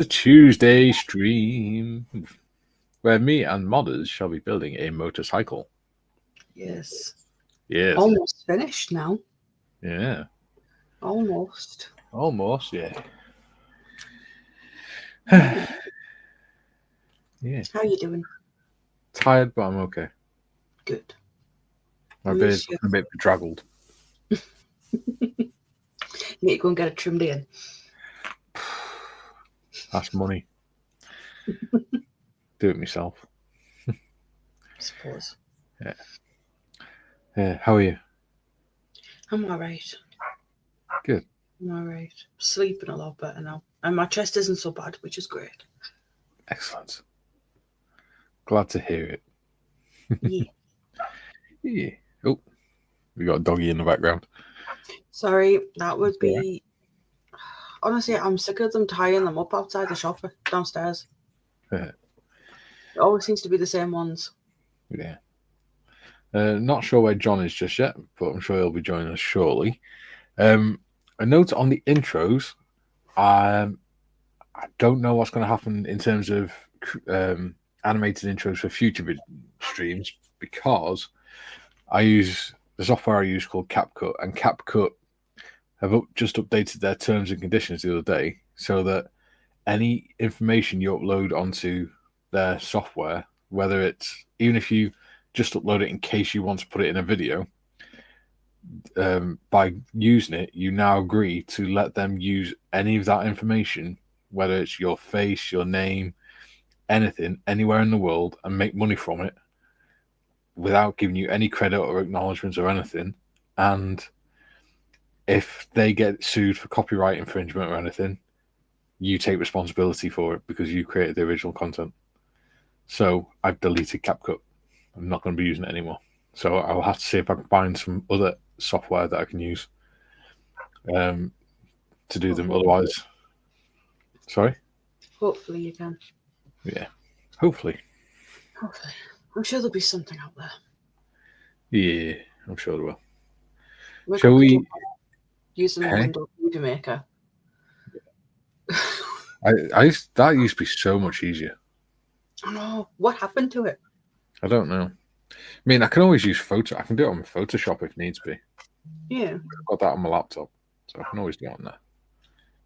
the Tuesday stream, where me and Modders shall be building a motorcycle. Yes. Yes. Almost finished now. Yeah. Almost. Almost, yeah. Yeah. How you doing? Tired, but I'm okay. Good. My beard's a bit bedraggled. Need to go and get it trimmed in. That's money. Do it myself. I suppose. Yeah. Yeah. How are you? I'm alright. Good. I'm alright. Sleeping a lot better now. And my chest isn't so bad, which is great. Excellent. Glad to hear it. Yeah. Yeah. Oh, we got a doggy in the background. Sorry, that would be... Honestly, I'm sick of them tying them up outside the shop downstairs. It always seems to be the same ones. Yeah. Not sure where John is just yet, but I'm sure he'll be joining us shortly. A note on the intros. I don't know what's going to happen in terms of animated intros for future streams, because I use the software I use called CapCut, and CapCut have just updated their terms and conditions the other day, so that any information you upload onto their software, whether it's, even if you just upload it in case you want to put it in a video, by using it, you now agree to let them use any of that information, whether it's your face, your name, anything, anywhere in the world, and make money from it without giving you any credit or acknowledgements or anything. And if they get sued for copyright infringement or anything, you take responsibility for it because you created the original content. So I've deleted CapCut. I'm not going to be using it anymore. So I'll have to see if I can find some other software that I can use to do them. Otherwise, sorry? Hopefully you can. Yeah, hopefully. Hopefully. I'm sure there'll be something out there. Yeah, I'm sure there will. Shall we use the Windows Movie Maker? That used to be so much easier. I know. What happened to it? I don't know. I mean, I can always use I can do it on Photoshop if needs be. Yeah. I've got that on my laptop, so I can always do it on there.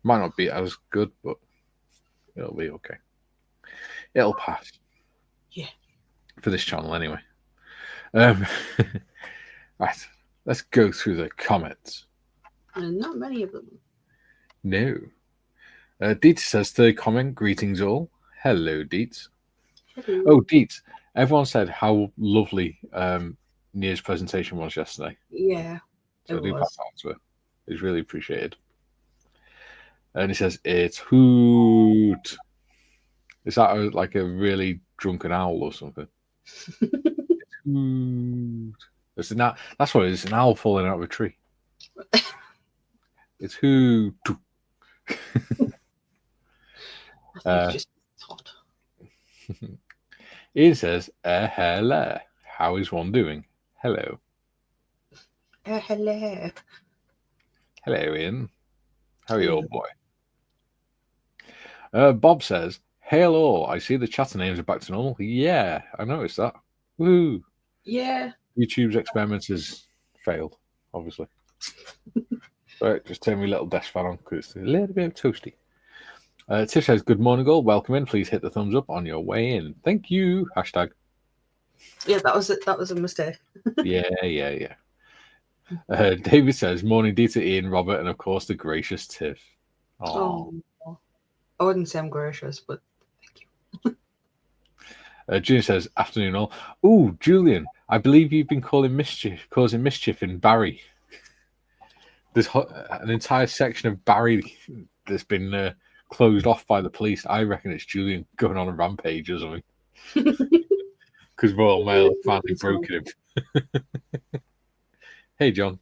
Might not be as good, but it'll be okay. It'll pass. Yeah. For this channel, anyway. Right. Let's go through the comments. And not many of them. No. Dietz says, third comment, greetings all. Hello, Dietz. Hello. Oh, Dietz. Everyone said how lovely Nia's presentation was yesterday. Yeah. So I do pass that on to her. It's really appreciated. And he says, it's hoot. Is that like a really drunken owl or something? It's hoot. That's what it is, an owl falling out of a tree. It's hoot. Just thought. Ian says, hello. How is one doing? Hello. Hello. Hello, Ian. How are you, old boy? Bob says, hail all. I see the chatter names are back to normal. Yeah, I noticed that. Woo. Yeah. YouTube's experiment has failed, obviously. Right, just turn my little desk fan on because it's a little bit toasty. Tiff says, good morning, all. Welcome in. Please hit the thumbs up on your way in. Thank you. Hashtag. Yeah, that was it. That was a mistake. Yeah. David says, morning, Dita, Ian, Robert, and of course the gracious Tiff. Oh. I wouldn't say I'm gracious, but thank you. Julian says, afternoon all. Ooh, Julian, I believe you've been causing mischief in Barry. There's an entire section of Barry that's been closed off by the police. I reckon it's Julian going on a rampage or something. Because Royal Mail finally broken him. Hey, John.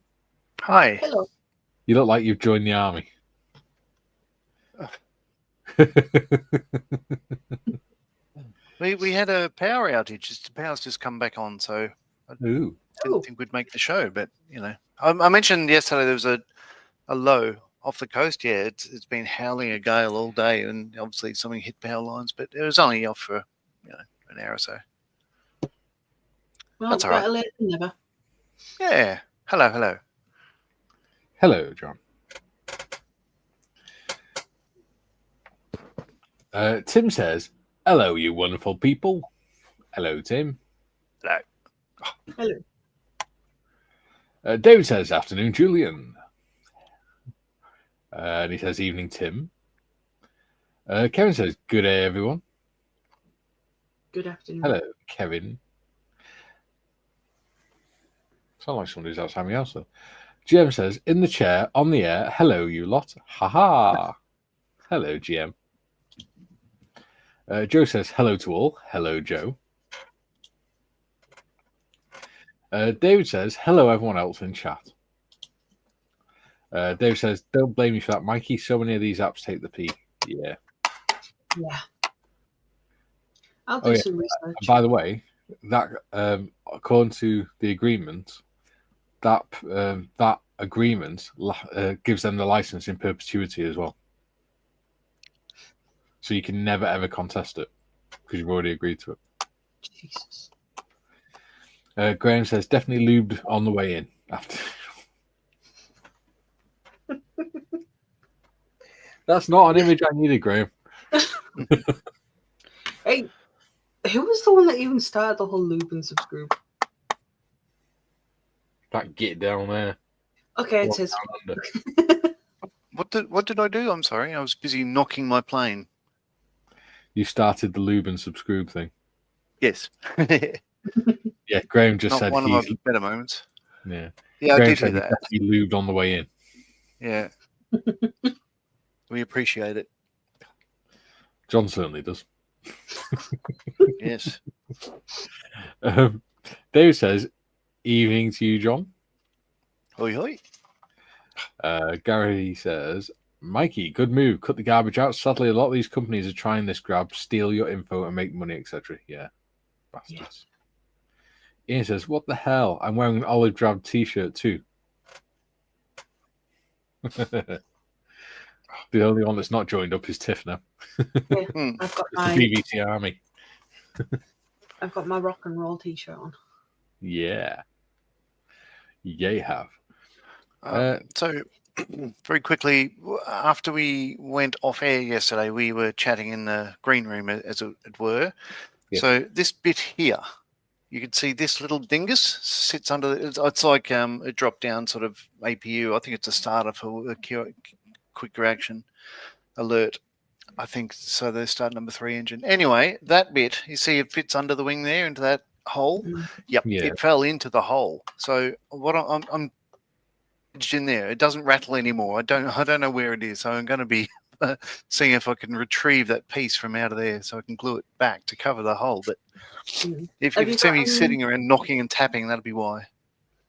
Hi. Hello. You look like you've joined the army. We had a power outage. The power's just come back on, so I didn't think we'd make the show. But, you know, I mentioned yesterday there was a low off the coast, yeah, it's been howling a gale all day, and obviously something hit power lines, but it was only off for an hour or so. Well, That's all better right. late than never. Yeah. Hello. Hello, John. Tim says, "Hello, you wonderful people." Hello, Tim. Hello. Hello. David says, "Afternoon, Julian." And he says, "Evening, Tim." Kevin says, "Good day, everyone." Good afternoon. Hello, Kevin. Sound like somebody's outside my house, though. GM says, "In the chair, on the air. Hello, you lot." Ha ha. Hello, GM. Joe says, "Hello to all." Hello, Joe. David says, "Hello, everyone else in chat." David says, "Don't blame me for that, Mikey. So many of these apps take the P." Yeah. Yeah. I'll do some research. And by the way, that according to the agreement, that agreement gives them the license in perpetuity as well. So you can never ever contest it because you've already agreed to it. Jesus. Graham says, "Definitely lubed on the way in." After. That's not an image I needed, Graham. Hey, who was the one that even started the whole lube and subscribe? That get down there. Okay, it's his. What did I do? I'm sorry. I was busy knocking my plane. You started the lube and subscribe thing. Yes. Yeah, Graham just Not said one of he's. my better moments. Yeah, Yeah, Graham I did said hear that. He lubed on the way in. Yeah. We appreciate it. John certainly does. Yes. David says, "Evening to you, John." Hoi hoi. Gary says, "Mikey, good move. Cut the garbage out. Sadly, a lot of these companies are trying this grab, steal your info and make money, etc." Yeah, bastards. Yeah. Ian says, "What the hell? I'm wearing an olive drab t-shirt too." The only one that's not joined up is Tiff now. Yeah, It's the BBC Army. I've got my rock and roll t-shirt on. Yeah. Yeah, you have. So, very quickly, after we went off air yesterday, we were chatting in the green room, as it were. Yes. So this bit here, you can see this little dingus sits under. It's like a drop-down sort of APU. I think it's a starter for a quick reaction alert. I think so. The start number 3 engine. Anyway, that bit you see, it fits under the wing there into that hole. Yep, Yeah. it fell into the hole. So what I'm in there, it doesn't rattle anymore. I don't know where it is. So I'm going to be seeing if I can retrieve that piece from out of there so I can glue it back to cover the hole. But if you see me sitting around knocking and tapping, that'll be why.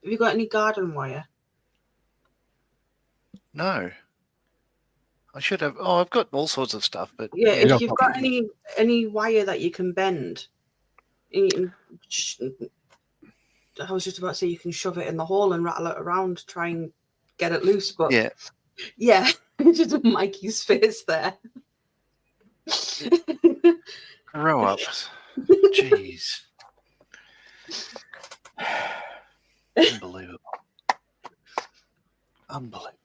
Have you got any garden wire? No. I should have. Oh, I've got all sorts of stuff, but yeah, if you've got any wire that you can bend, I was just about to say you can shove it in the hole and rattle it around to try and get it loose, but yeah, just Mikey's face there. Grow up. Jeez. Unbelievable. I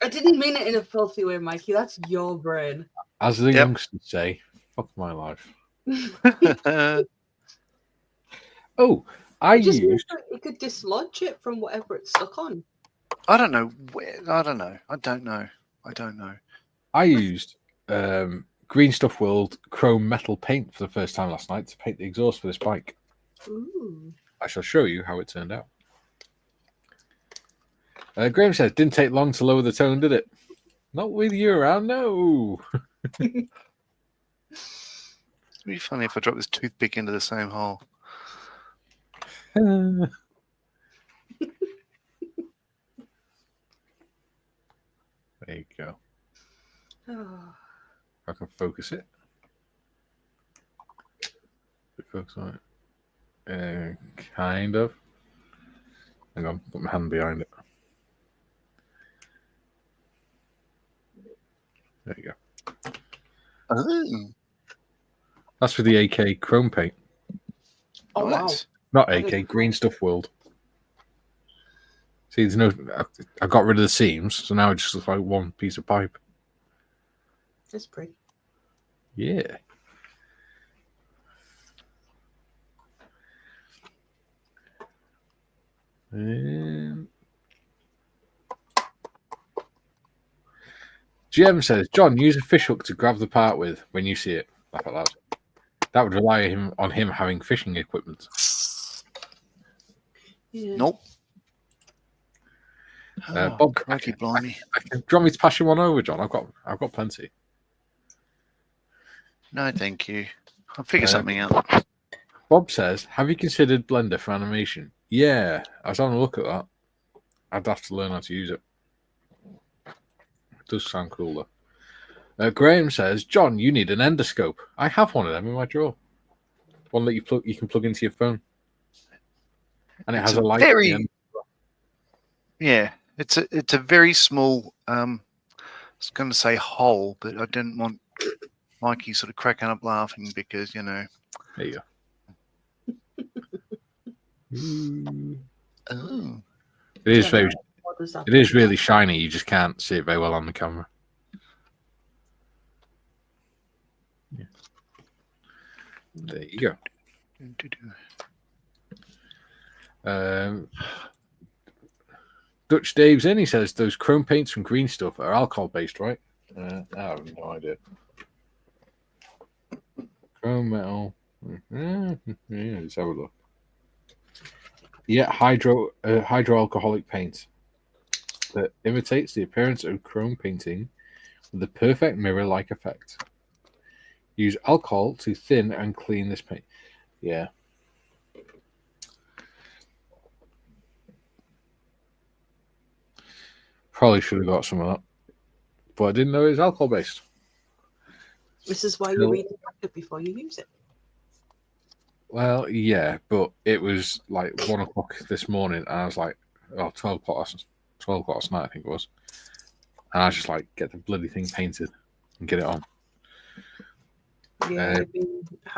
didn't mean it in a filthy way, Mikey. That's your brain. As the youngsters say, fuck my life. Oh, You could dislodge it from whatever it's stuck on. I don't know. I don't know. I used Green Stuff World chrome metal paint for the first time last night to paint the exhaust for this bike. Ooh. I shall show you how it turned out. Graham says, "Didn't take long to lower the tone, did it?" Not with you around, no. It'd be funny if I dropped this toothpick into the same hole. There you go. I can focus it. Focus on it. Kind of. Hang on, put my hand behind it. There you go. Oh, That's for the AK Chrome paint. Oh, nice. Not AK, Green Stuff World. See, there's no. I got rid of the seams, so now it just looks like one piece of pipe. That's pretty. Yeah. GM says, John, use a fish hook to grab the part with when you see it. Laugh out loud. That would rely on him having fishing equipment. Yeah. Nope. Bob, crikey, blimey. do you want me to pass you one over, John? I've got plenty. No, thank you. I'll figure something out. Bob says, have you considered Blender for animation? Yeah, I was having a look at that. I'd have to learn how to use it. It does sound cool, though. Graham says, John, you need an endoscope. I have one of them in my drawer. One that you can plug into your phone. And it has a light. Yeah, it's a very small, I was going to say hole, but I didn't want Mikey sort of cracking up laughing because, you know. There you go. Oh. It is really shiny. You just can't see it very well on the camera. Yeah. There you go. Dutch Dave's in. He says those chrome paints from Green Stuff are alcohol based, right? I have no idea. Chrome metal. Yeah, let's have a look. Yeah, hydroalcoholic paint that imitates the appearance of chrome painting with a perfect mirror-like effect. Use alcohol to thin and clean this paint. Yeah. Probably should have got some of that, but I didn't know it was alcohol-based. This is why you read the packet before you use it. Well, yeah, but it was like 1 o'clock this morning, and I was like, 12 o'clock last night, I think it was. And I was just like, get the bloody thing painted and get it on. Yeah,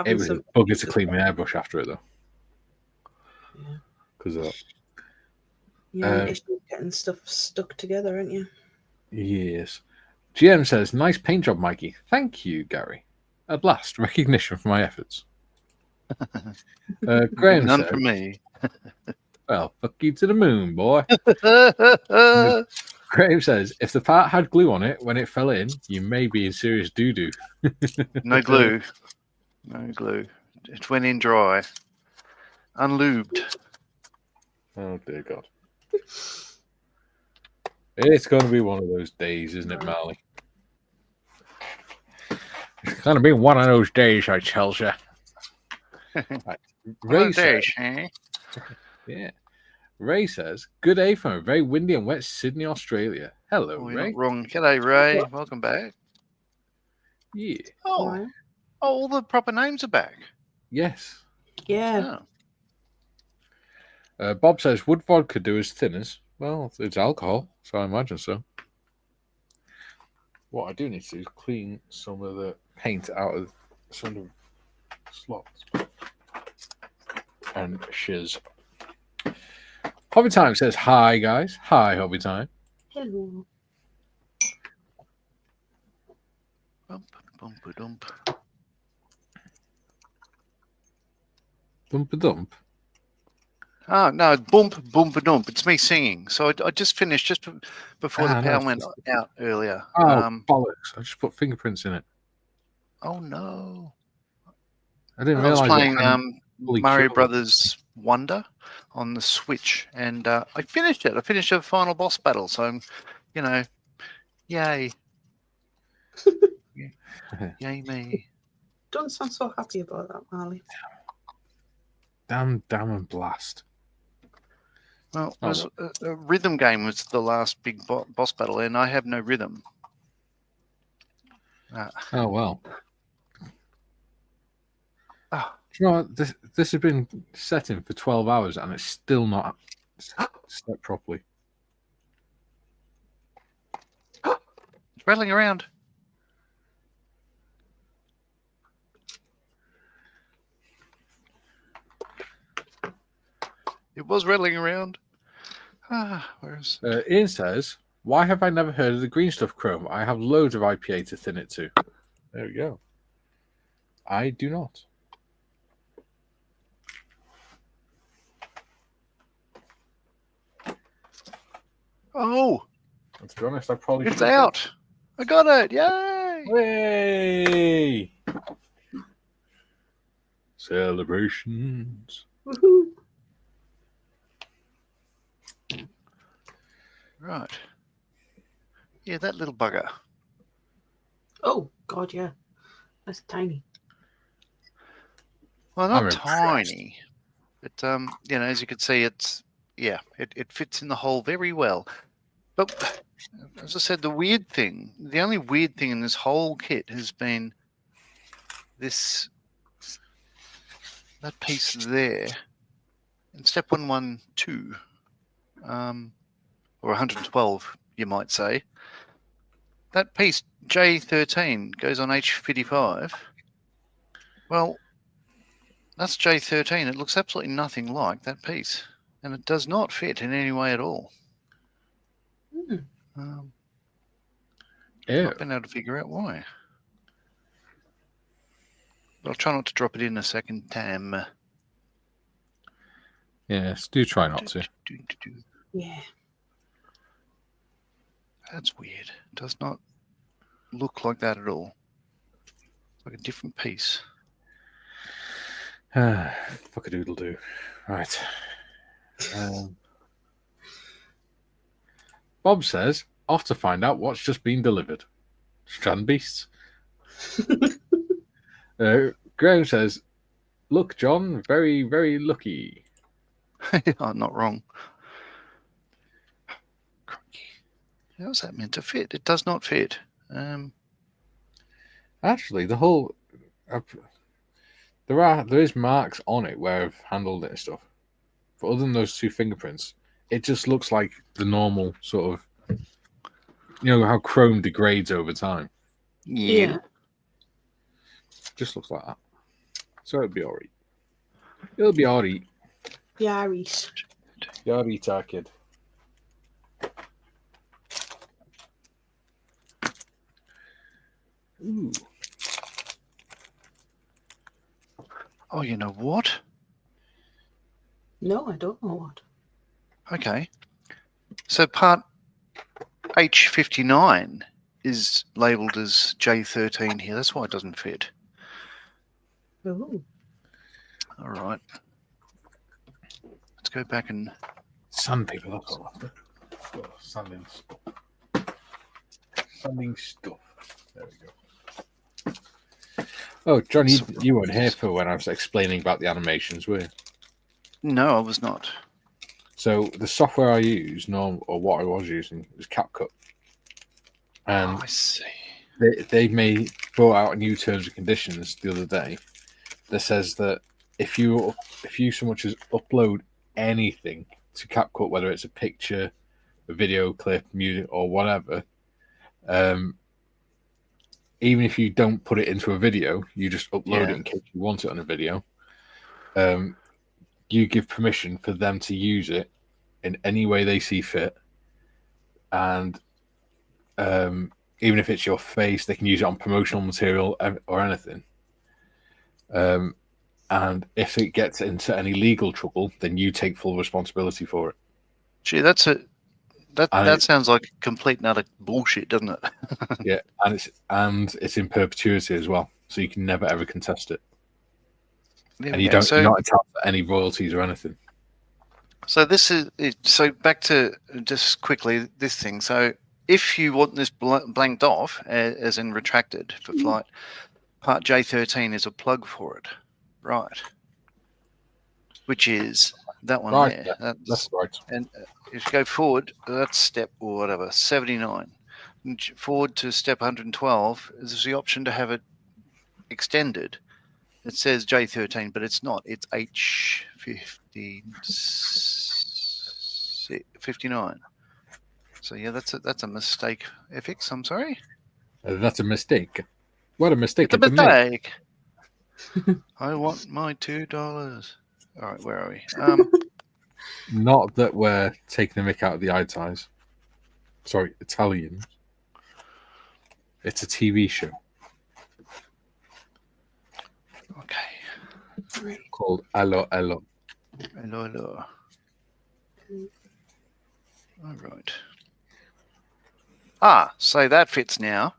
it was a bugger to clean my airbrush after it, though. Yeah. Because of that. Yeah, it's getting stuff stuck together, aren't you? Yes. GM says, nice paint job, Mikey. Thank you, Gary. At last, recognition for my efforts. Graham None says, from me. Well, fuck you to the moon, boy. Graham says, if the part had glue on it when it fell in, you may be in serious doo-doo. No glue. No glue. It went in dry. Unlubed. Oh, dear God. It's going to be one of those days, isn't it, Marley? It's going to be one of those days, I tell you. Right. Ray says, yeah. Ray says, good day from a very windy and wet Sydney, Australia. Hello, Ray. Not wrong. G'day, Ray. Welcome back. Yeah. Oh, all the proper names are back. Yes. Yeah. Oh. Bob says, would vodka do as thinners? Well, it's alcohol, so I imagine so. What I do need to do is clean some of the paint out of some of the slots. And shiz. Hobby Time says, hi, guys. Hi, Hobby Time. Hello. Bump-a-dump. Bump-a-dump. Oh, no, bump-a-dump. It's me singing. So I just finished just before the power went out earlier. Oh, bollocks. I just put fingerprints in it. Oh, no. I didn't I was realise playing Mario Brothers Wonder on the Switch, and I finished it. I finished the final boss battle, so I'm, yay. Yay me. Don't sound so happy about that, Marley. Damn and blast. Well, a rhythm game was the last big boss battle, and I have no rhythm. Oh, well. Oh. You know what? This has been setting for 12 hours, and it's still not set properly. It's rattling around. It was rattling around. Where's Ian says, "Why have I never heard of the green stuff chrome? I have loads of IPA to thin it to." There we go. I do not. Oh, To be honest, I probably it's should have out. I got it. Yay! Yay! Celebrations. Woohoo! Right. Yeah, that little bugger. Oh, God, yeah. That's tiny. Well, I'm not impressed. tiny, but you know, as you can see, it fits in the hole very well. But as I said, the only weird thing in this whole kit has been that piece there in step 112, or 112, you might say. That piece J13 goes on H55. Well, that's J13. It looks absolutely nothing like that piece, and it does not fit in any way at all. Yeah. Not been able to figure out why. But I'll try not to drop it in a second time. Yes, do try not to. Yeah. That's weird. It does not look like that at all. It's like a different piece. Fuck a doodle do. Right. Bob says, "Off to find out what's just been delivered." Strand beasts. Graham says, "Look, John, very, very lucky." I'm not wrong. How's that meant to fit? It does not fit. Actually, the whole there is marks on it where I've handled it and stuff. But other than those two fingerprints, it just looks like the normal sort of, you know how chrome degrades over time. Yeah. Just looks like that. So it'll be alright. It'll be alright. Yeah, Reese. You're alright, our kid. Ooh. Oh, you know what? No, I don't know what. Okay. So part H59 is labelled as J13 here. That's why it doesn't fit. Oh. All right. Let's go back and... Sandpaper, that's all after. Oh, sanding stuff. Sanding stuff. There we go. Oh, John, you weren't here for when I was explaining about the animations, were you? No, I was not. So the software I use, or what I was using, was CapCut. And I see. they brought out new terms and conditions the other day that says that if you so much as upload anything to CapCut, whether it's a picture, a video clip, music, or whatever, even if you don't put it into a video, you just upload it in case you want it on a video, you give permission for them to use it in any way they see fit. And even if it's your face, they can use it on promotional material or anything. And if it gets into any legal trouble, then you take full responsibility for it. Gee, that sounds like complete and utter bullshit, doesn't it? Yeah, and it's in perpetuity as well, so you can never ever contest it. And you're not entitled to any royalties or anything. So this is it. So back to just quickly this thing. So if you want this blanked off, as in retracted for flight, part J13 is a plug for it, right? Which is that one right, there. yeah, that's right. And if you go forward, that's step or whatever 79. Forward to step 112, there's the option to have it extended. It says J13, but it's not. It's H59. So yeah, that's a mistake. FX, I'm sorry. That's a mistake. What a mistake! It's a mistake. I want my $2. All right, where are we? Not that we're taking the mick out of the eye ties. Sorry, Italians. It's a TV show Okay. called Allo Allo. Hello. All right. Ah, so that fits now.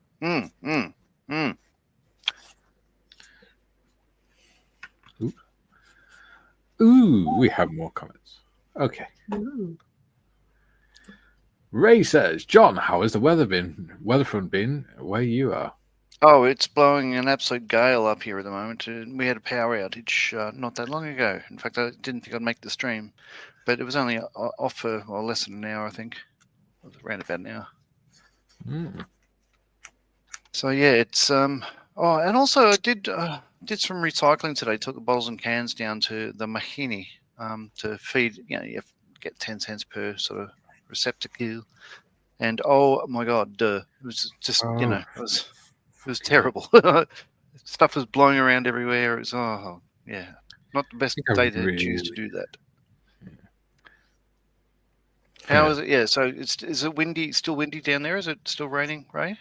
Ooh, we have more comments. Okay. Ooh. Ray says, John, how has the weatherfront been where you are? Oh, it's blowing an absolute gale up here at the moment. We had a power outage not that long ago. In fact, I didn't think I'd make the stream, but it was only off for less than an hour, I think. It was around about an hour. So yeah, it's Oh, and also I did some recycling today. Took the bottles and cans down to the Mahini to feed. You have to get 10 cents per sort of receptacle. And oh my God, it was just it was terrible. Stuff was blowing around everywhere. It was not the best day to choose to do that. How is it? Yeah, so is it windy? Still windy down there? Is it still raining, Ray?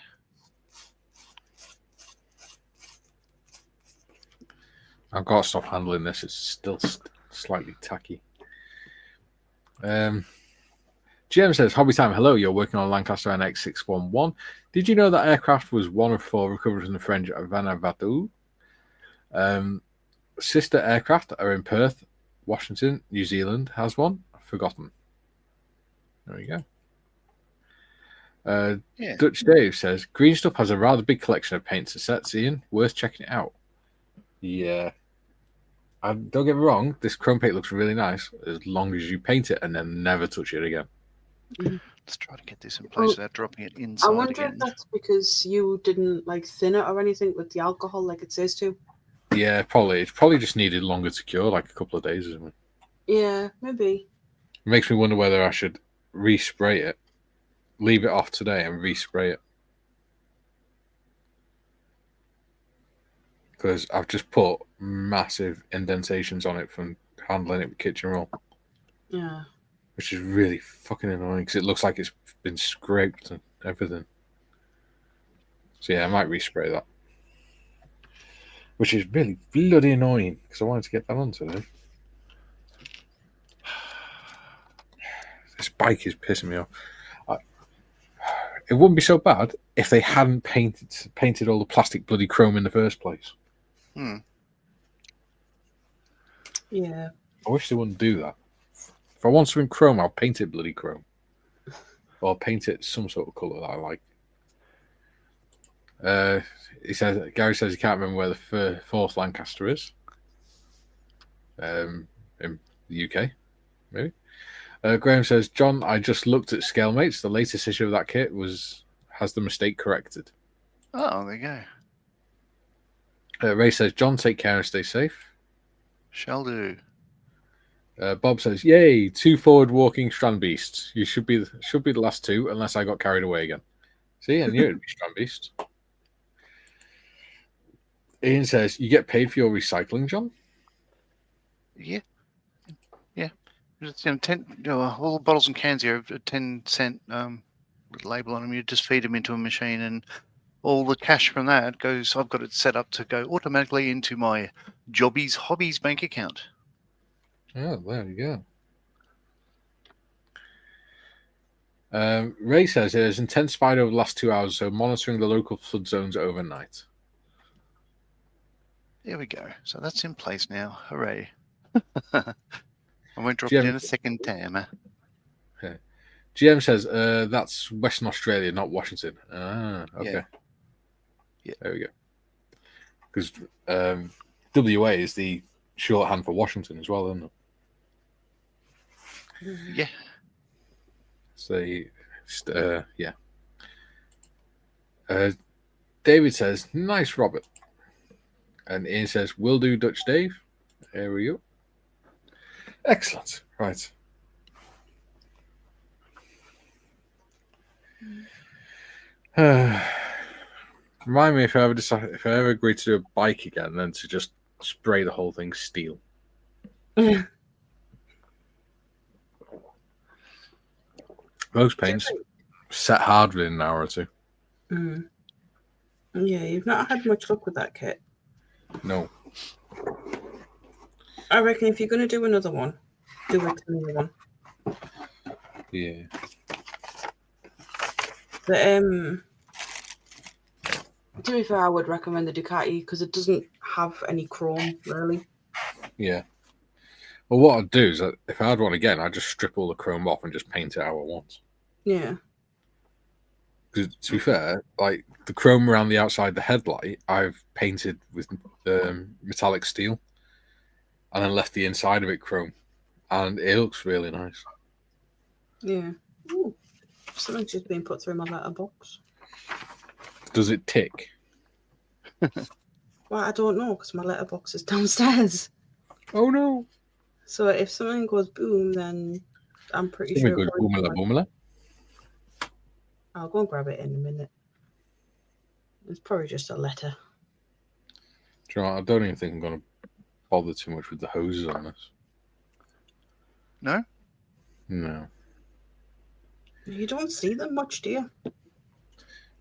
I've got to stop handling this. It's still slightly tacky. GM says, Hobby Time, hello, you're working on Lancaster NX611. Did you know that aircraft was one of 4 recovered from the French Vanuatu? Sister aircraft are in Perth, Washington, New Zealand has one. Forgotten. There you go. Dutch Dave says, Green Stuff has a rather big collection of paints and sets, Ian. Worth checking it out. Yeah. Don't get me wrong, this chrome paint looks really nice as long as you paint it and then never touch it again. Let's try to get this in place without dropping it inside. I wonder if that's because you didn't thin it or anything with the alcohol like it says to. Yeah, probably. It's probably just needed longer to cure, like a couple of days, isn't it? Yeah, maybe. It makes me wonder whether I should respray it, leave it off today and respray it. Because I've just put massive indentations on it from handling it with kitchen roll. Yeah. Which is really fucking annoying because it looks like it's been scraped and everything. So yeah, I might respray that. Which is really bloody annoying because I wanted to get that on today. This bike is pissing me off. It wouldn't be so bad if they hadn't painted all the plastic bloody chrome in the first place. Yeah. I wish they wouldn't do that. If I want something chrome, I'll paint it bloody chrome. Or paint it some sort of colour that I like. Gary says he can't remember where the 4th Lancaster is. In the UK, maybe. Graham says, John, I just looked at Scalemates. The latest issue of that kit has the mistake corrected. Oh, there you go. Ray says, John, take care and stay safe. Shall do. Bob says, yay, 2 forward walking strand beasts. You should be the last 2 unless I got carried away again. See, I knew it'd be strand beast. Ian says, you get paid for your recycling, John? Yeah. Just, all the bottles and cans here have a 10-cent label on them. You just feed them into a machine, and all the cash from that goes. I've got it set up to go automatically into my Hobbies bank account. Oh, there you go. Ray says it has intensified over the last 2 hours, so monitoring the local flood zones overnight. There we go. So that's in place now. Hooray. I won't drop it in a second time. Okay. GM says that's Western Australia, not Washington. Ah, okay. Yeah. There we go. Because WA is the shorthand for Washington as well, isn't it? Yeah. So, yeah. David says, nice, Robert. And Ian says, will do, Dutch Dave. There we go. Excellent. Right. Remind me if I ever agree to do a bike again, then to just spray the whole thing steel. Most paints set hard within an hour or two. Mm. Yeah, you've not had much luck with that kit. No. I reckon if you're going to do another one, do a cleaner one. Yeah. But, to be fair, I would recommend the Ducati because it doesn't have any chrome, really. Yeah. Well, what I'd do is, if I had one again, I'd just strip all the chrome off and just paint it how I want. Yeah. Because to be fair, like the chrome around the outside of the headlight, I've painted with metallic steel, and then left the inside of it chrome, and it looks really nice. Yeah. Ooh. Something's just been put through my letterbox. Does it tick? Well, I don't know because my letterbox is downstairs. Oh no! So if something goes boom, then I'm pretty Something sure. good, boomala boomala. I'll go and grab it in a minute. It's probably just a letter. Do you know what? I don't even think I'm going to bother too much with the hoses on this. No? No. You don't see them much, do you?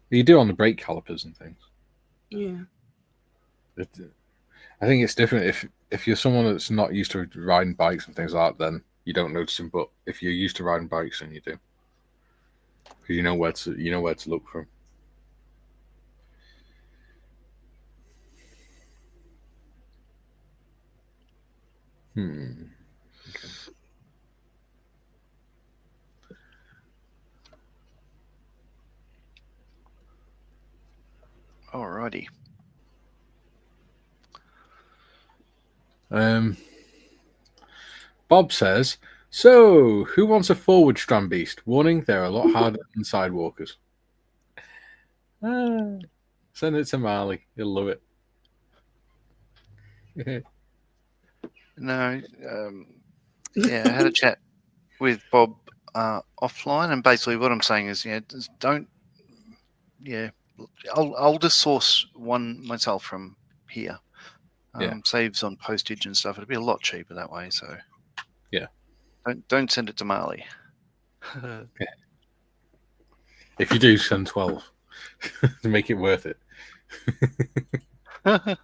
You do on the brake calipers and things. Yeah. I think it's different if you're someone that's not used to riding bikes and things like that, then you don't notice them. But if you're used to riding bikes, then you do, because you know where to look for them. Okay. Alrighty. Bob says, so who wants a forward strand beast? Warning, they're a lot harder than sidewalkers. Send it to Marley. He'll love it. No. Yeah, I had a chat with Bob offline, and basically what I'm saying is, just don't. Yeah, I'll just source one myself from here. Saves on postage and stuff. It'll be a lot cheaper that way. So yeah, don't send it to Marley. If you do, send 12 to make it worth it. That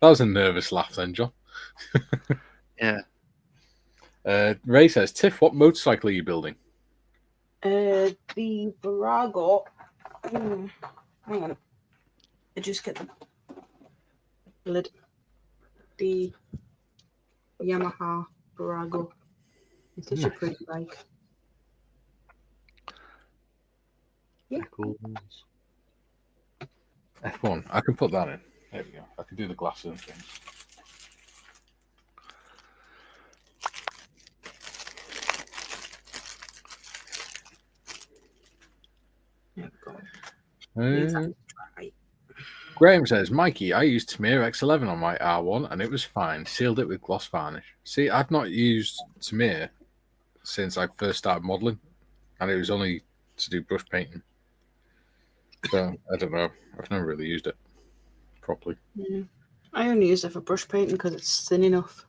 was a nervous laugh then, John. Yeah. Ray says, Tiff, what motorcycle are you building? The Virago. Hang on. I just get the lid. The Yamaha Virago. It's such a pretty bike. Yeah. Cool. F1. I can put that in. There we go. I can do the glasses and things. Graham says, Mikey, I used Tamir X11 on my R1 and it was fine. Sealed it with gloss varnish. See, I've not used Tamir since I first started modelling, and it was only to do brush painting. So, I don't know. I've never really used it properly. Yeah. I only use it for brush painting because it's thin enough.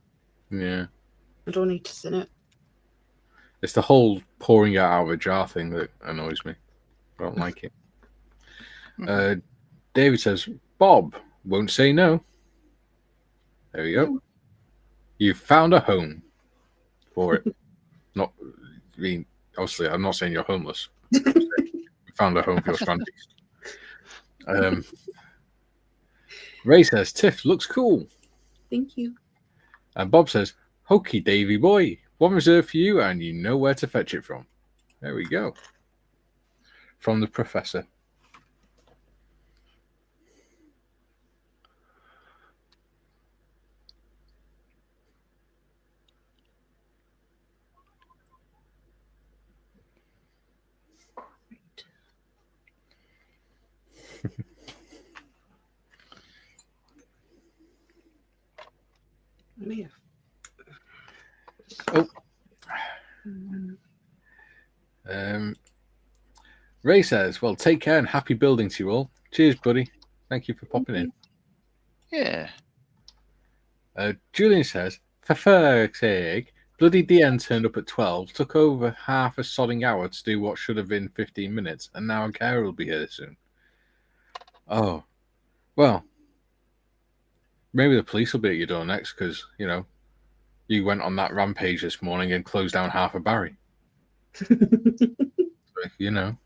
Yeah. I don't need to thin it. It's the whole pouring it out of a jar thing that annoys me. I don't like it. David says, Bob won't say no. There we go. You've found a home for it. Not, I mean, obviously, I'm not saying you're homeless. You found a home for your strand beast. Ray says, Tiff looks cool. Thank you. And Bob says, Hokey Davy boy, one reserved for you, and you know where to fetch it from. There we go. From the professor. Ray says, well, take care and happy building to you all. Cheers, buddy. Thank you for popping in. Yeah. Julian says, for fuck's sake, Bloody DN turned up at 12, took over half a sodding hour to do what should have been 15 minutes, and now a carer will be here soon. Oh, well, maybe the police will be at your door next because, you know, you went on that rampage this morning and closed down half a Barry. You know,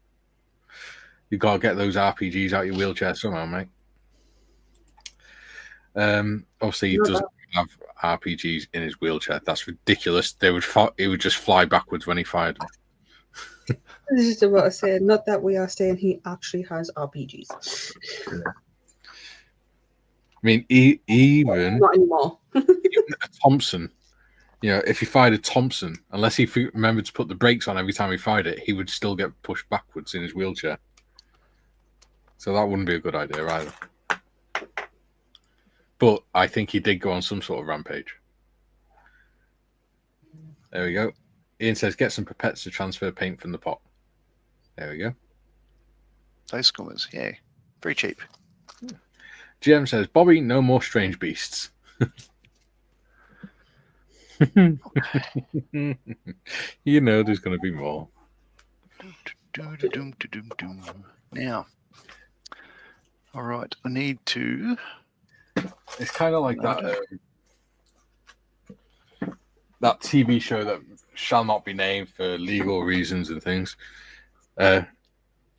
you got to get those RPGs out your wheelchair somehow, mate. Obviously, he doesn't have RPGs in his wheelchair. That's ridiculous. He would just fly backwards when he fired them. This is what I said. Not that we are saying he actually has RPGs. I mean, even not anymore. Even a Thompson. You know, if he fired a Thompson, unless he remembered to put the brakes on every time he fired it, he would still get pushed backwards in his wheelchair. So that wouldn't be a good idea either. But I think he did go on some sort of rampage. There we go. Ian says, get some pipettes to transfer paint from the pot. There we go. Those skummers, yeah. Very cheap. GM says, Bobby, no more strange beasts. You know there's going to be more. Now, all right, I need to... It's kind of like that TV show that shall not be named for legal reasons and things.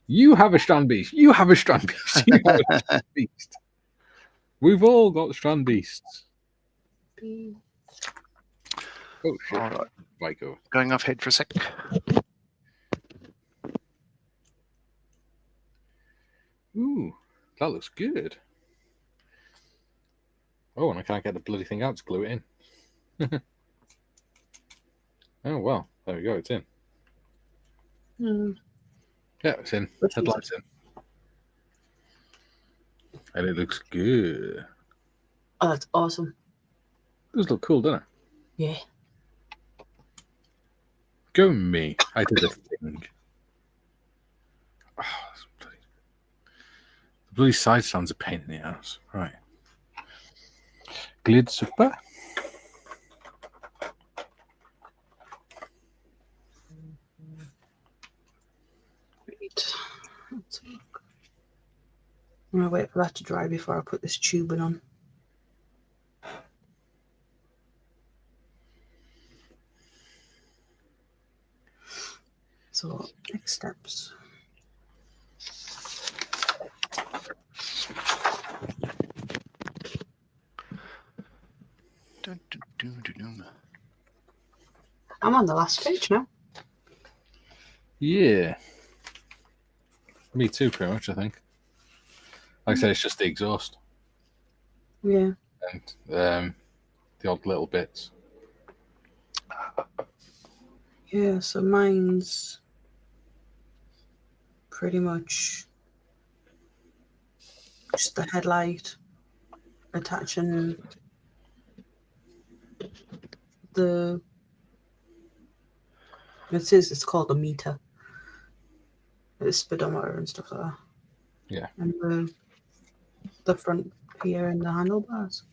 You have a strand beast. You have a strand beast. You have a strand beast. We've all got strand beasts. Oh, shit. All right. Michael. Going off head for a sec. Ooh, that looks good. Oh, and I can't get the bloody thing out to glue it in. Oh, well. There we go. It's in. Yeah, it's in. Headlights in. And it looks good. Oh, that's awesome. It does look cool, doesn't it? Yeah. Go me. I did a thing. Oh, the bloody side stands a pain in the ass. Right. Glid super. Let's look. I'm going to wait for that to dry before I put this tubing on. So, next steps. I'm on the last page now. Yeah. Me too, pretty much, I think. Like I said, it's just the exhaust. Yeah. And the odd little bits. Yeah, so mine's pretty much just the headlight, attaching the, it says it's called a meter, the speedometer and stuff like that. Yeah. And the front here and the handlebars.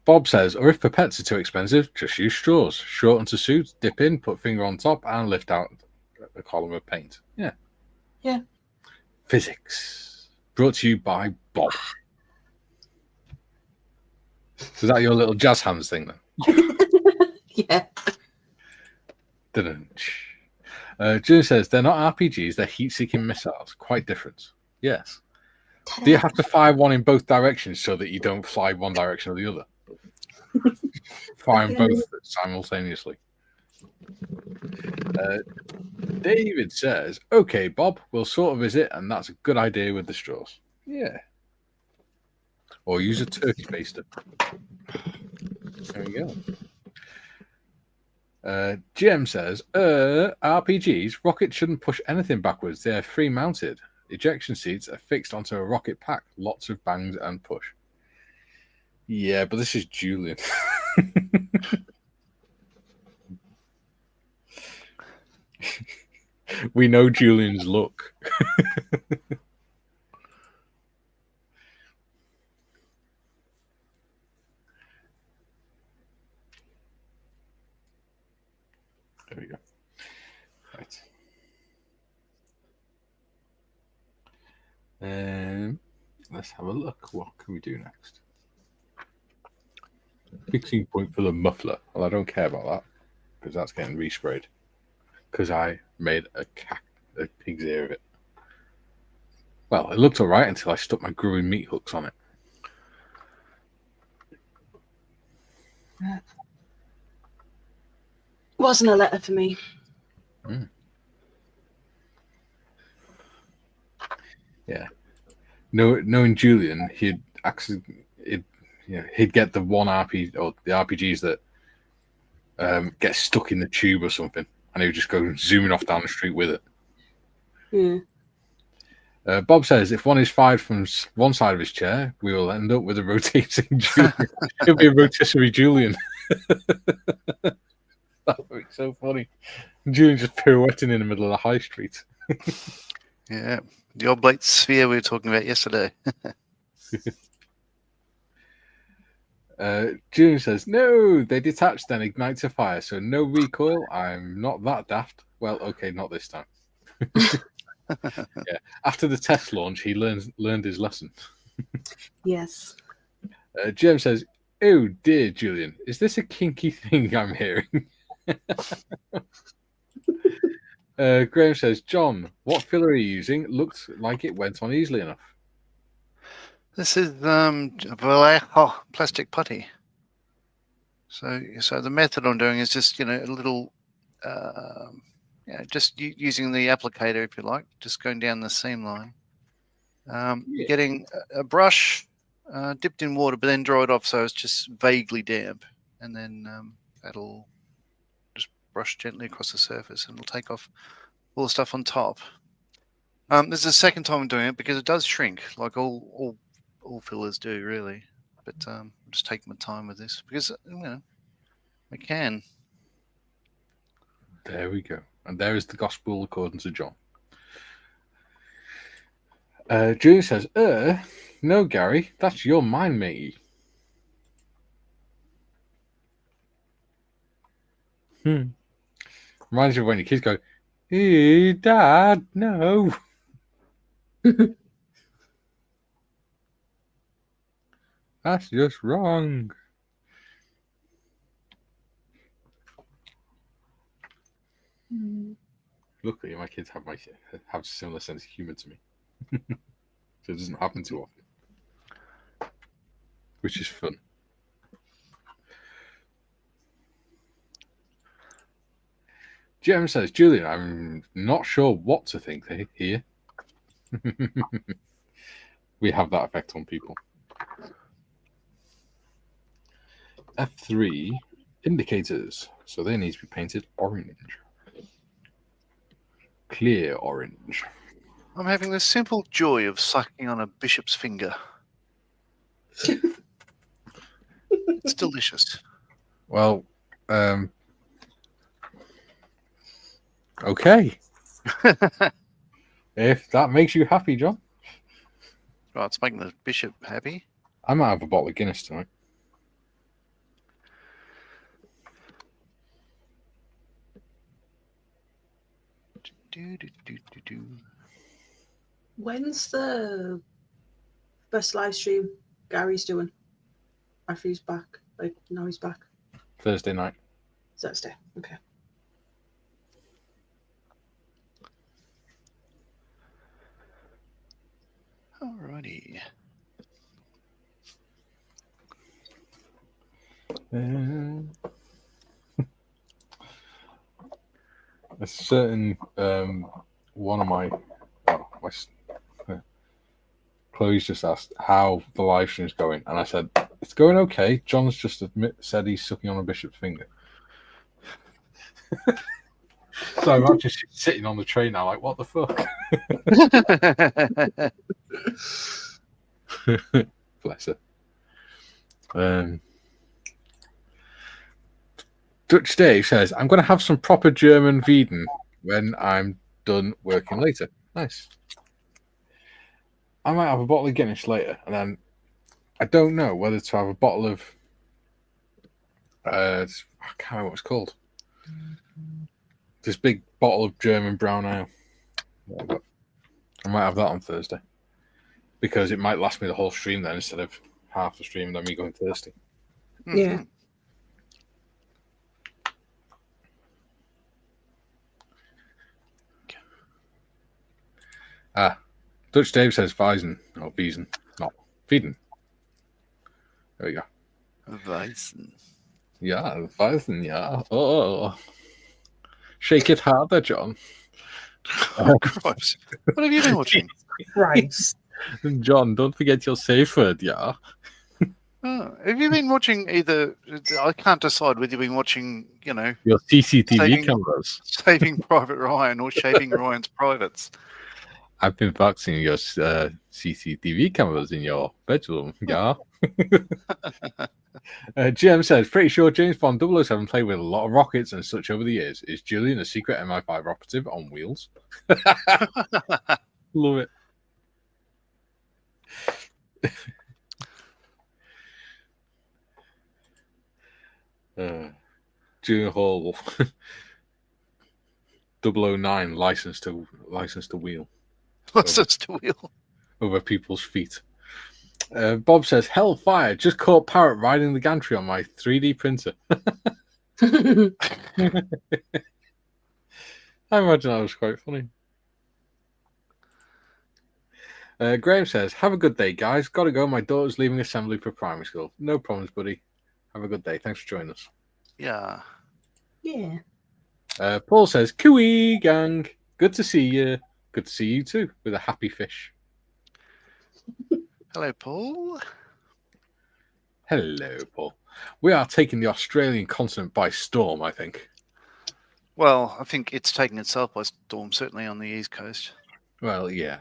Bob says, or if pipettes are too expensive, just use straws. Shorten to suit, dip in, put finger on top, and lift out a column of paint. Yeah. Yeah. Physics. Brought to you by Bob. Is that your little jazz hands thing then? Yeah. June says, they're not RPGs, they're heat-seeking missiles. Quite different. Yes. Do you have to fire one in both directions so that you don't fly one direction or the other? Firing both simultaneously. David says, okay, Bob, we'll sort of visit, and that's a good idea with the straws. Yeah. Or use a turkey baster. There we go. GM says, RPGs, rockets shouldn't push anything backwards. They're free mounted. Ejection seats are fixed onto a rocket pack. Lots of bangs and push. Yeah, but this is Julian. We know Julian's look. Let's have a look. What can we do next? 16 point for the muffler. Well, I don't care about that because that's getting resprayed. Because I made a pig's ear of it. Well, it looked alright until I stuck my growing meat hooks on it. Wasn't a letter for me. Yeah. Knowing Julian, he'd get the one RPG or the RPGs that get stuck in the tube or something, and he would just go zooming off down the street with it. Yeah. Bob says if one is fired from one side of his chair, we will end up with a rotating Julian. It'll be a rotisserie Julian. That would be so funny. Julian just pirouetting in the middle of the high street. Yeah, the oblate sphere we were talking about yesterday. Julian says, no, they detach then ignite to fire, so no recoil. I'm not that daft. Well, okay, not this time. Yeah. After the test launch, he learned his lesson. Yes. Jim says, oh dear, Julian, is this a kinky thing I'm hearing? Graham says, John, what filler are you using? Looked like it went on easily enough. This is plastic putty. So the method I'm doing is just a little, just using the applicator, if you like, just going down the seam line, getting a brush dipped in water, but then dry it off so it's just vaguely damp, and then that'll just brush gently across the surface, and it'll take off all the stuff on top. This is the second time I'm doing it because it does shrink, like all fillers do, really. But I'm just taking my time with this because I can. There we go, and there is the gospel according to John. Julian says, no, Gary, that's your mind, matey. Reminds you of when your kids go, hey, Dad, no. That's just wrong. Luckily, my kids have a similar sense of humor to me. So it doesn't happen too often. Which is fun. Jem says, Julian, I'm not sure what to think here. We have that effect on people. F3 indicators. So they need to be painted orange. Clear orange. I'm having the simple joy of sucking on a bishop's finger. It's delicious. Well, okay. If that makes you happy, John. Right, it's making the bishop happy. I might have a bottle of Guinness tonight. When's the best live stream Gary's doing? After he's back. Like, now he's back. Thursday night. Thursday. Okay. Alrighty. A certain one of my Chloe's just asked how the live stream is going, and I said it's going okay. John's just said he's sucking on a bishop's finger. So I'm actually sitting on the train now, like, what the fuck? Bless her. Dutch Dave says, I'm going to have some proper German Wieden when I'm done working later. Nice. I might have a bottle of Guinness later, and then I don't know whether to have a bottle of I can't remember what it's called. This big bottle of German brown ale. I might have that on Thursday. because it might last me the whole stream then instead of half the stream and then me going thirsty. Yeah. Dutch Dave says Weizen, or Wiesen, not Wieden. There we go. Weizen. Yeah, Weizen, yeah. Oh. Shake it harder, John. Oh, Christ. What have you been watching? Christ. John, don't forget your safe word, yeah. Oh, have you been watching either? I can't decide whether you've been watching, your CCTV cameras. Saving Private Ryan or Shaving Ryan's Privates. I've been boxing your CCTV cameras in your bedroom, yeah. GM says, pretty sure James Bond 007 played with a lot of rockets and such over the years. Is Julian a secret MI5 operative on wheels? Love it. Julian Hall 009 license to wheel. License to wheel. Over people's feet. Bob says, Hellfire, just caught Parrot riding the gantry on my 3D printer. I imagine that was quite funny. Graham says, have a good day, guys. Gotta go. My daughter's leaving assembly for primary school. No problems, buddy. Have a good day. Thanks for joining us. Yeah. Yeah. Paul says, Cooey gang. Good to see you. Good to see you too, with a happy fish. Hello, Paul. Hello, Paul. We are taking the Australian continent by storm, I think. Well, I think it's taking itself by storm, certainly on the East Coast. Well, yeah.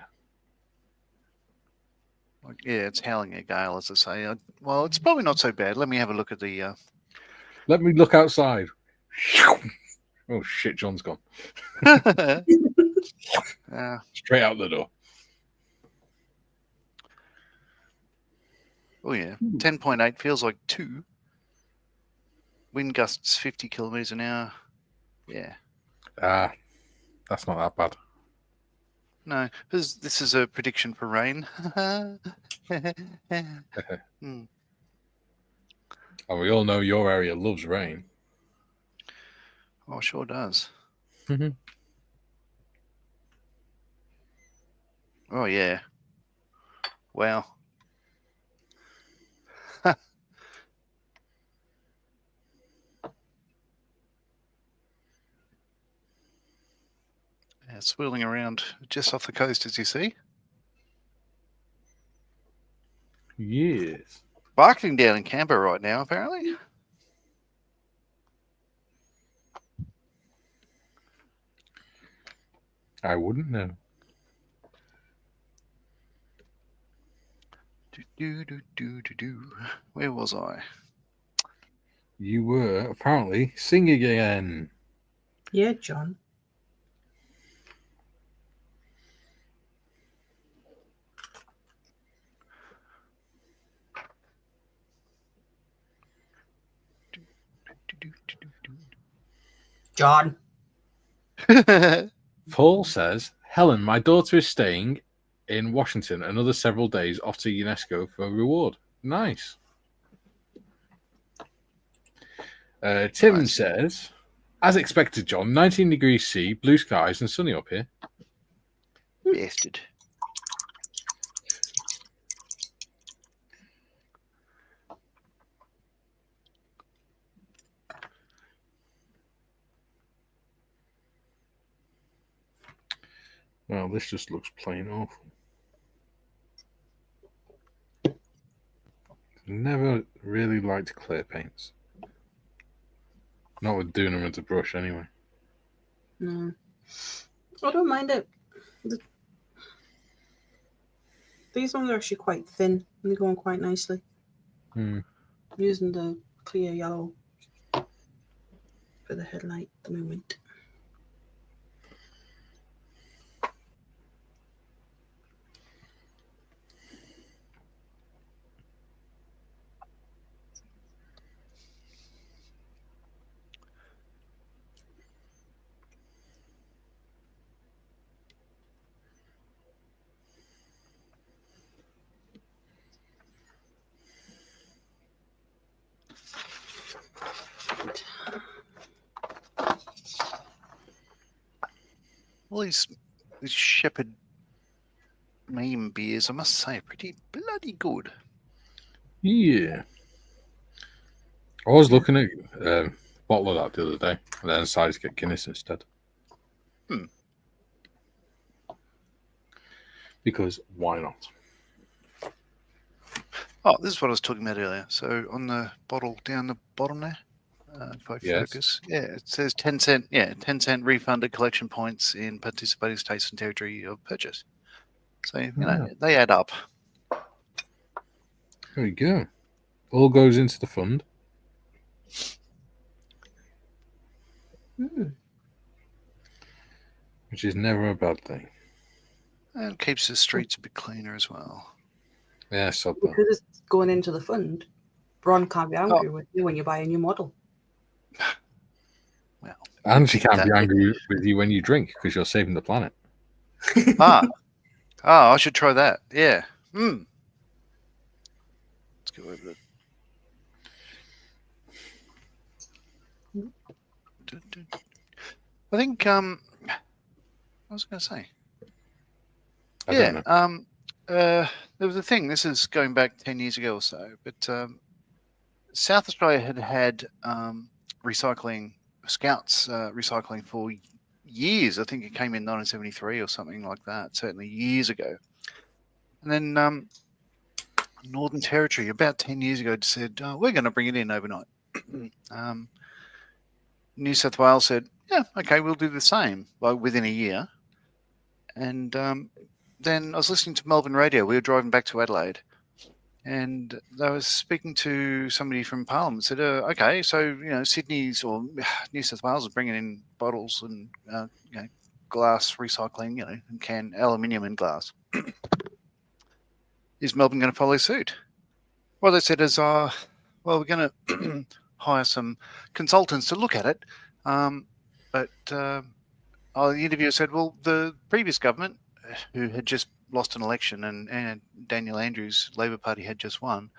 Yeah, it's howling a gale, as I say. Well, it's probably not so bad. Let me have a look at the... Let me look outside. Oh, shit, John's gone. Straight out the door. Oh, yeah. 10.8 feels like 2. Wind gusts 50 kilometers an hour. Yeah. That's not that bad. No, this is a prediction for rain. And we all know your area loves rain. Oh, sure does. Oh, yeah. Wow. Yeah, swirling around just off the coast, as you see. Yes. Barking down in Canberra right now, apparently. I wouldn't know. Where was I? You were apparently singing again. Yeah, John. John. Paul says, Helen, my daughter is staying in Washington another several days off to UNESCO for a reward. Nice. Tim Nice. says, as expected, John, 19 degrees C, blue skies and sunny up here. Bastard. Well, this just looks plain awful. Never really liked clear paints. Not with doing them with a brush, anyway. No. I don't mind it. These ones are actually quite thin and they go on quite nicely. I'm using the clear yellow for the headlight at the moment. all these Shepherd meme beers, I must say, are pretty bloody good. Yeah. I was looking at a bottle of that the other day, and then decided to get Guinness instead. Because why not? Oh, this is what I was talking about earlier. So on the bottle down the bottom there, if I focus, it says 10 cent, 10 cent refunded collection points in participating states and territory of purchase. So, you know, they add up. There we go. All goes into the fund. Which is never a bad thing. And keeps the streets a bit cleaner as well. Yeah, so because it's going into the fund, Ron can't be angry with you when you buy a new model. Well, and she can't be angry with you when you drink because you're saving the planet. I should try that. Yeah. Let's go over it. I think what was I going to say? There was a thing. This is going back 10 years ago or so, but South Australia had recycling scouts recycling for years. I think it came in 1973 or something like that. Certainly years ago. And then Northern Territory about 10 years ago said we're going to bring it in overnight. New South Wales said, yeah, okay, we'll do the same within a year. And then I was listening to Melbourne radio. We were driving back to Adelaide, and I was speaking to somebody from Parliament. Said, okay, so you know, Sydney's or New South Wales is bringing in bottles and glass recycling, and aluminium and glass. Is Melbourne going to follow suit? Well, they said is, well, we're going to hire some consultants to look at it, but the interviewer said, well, the previous government, who had just lost an election, and Daniel Andrews' Labor Party had just won,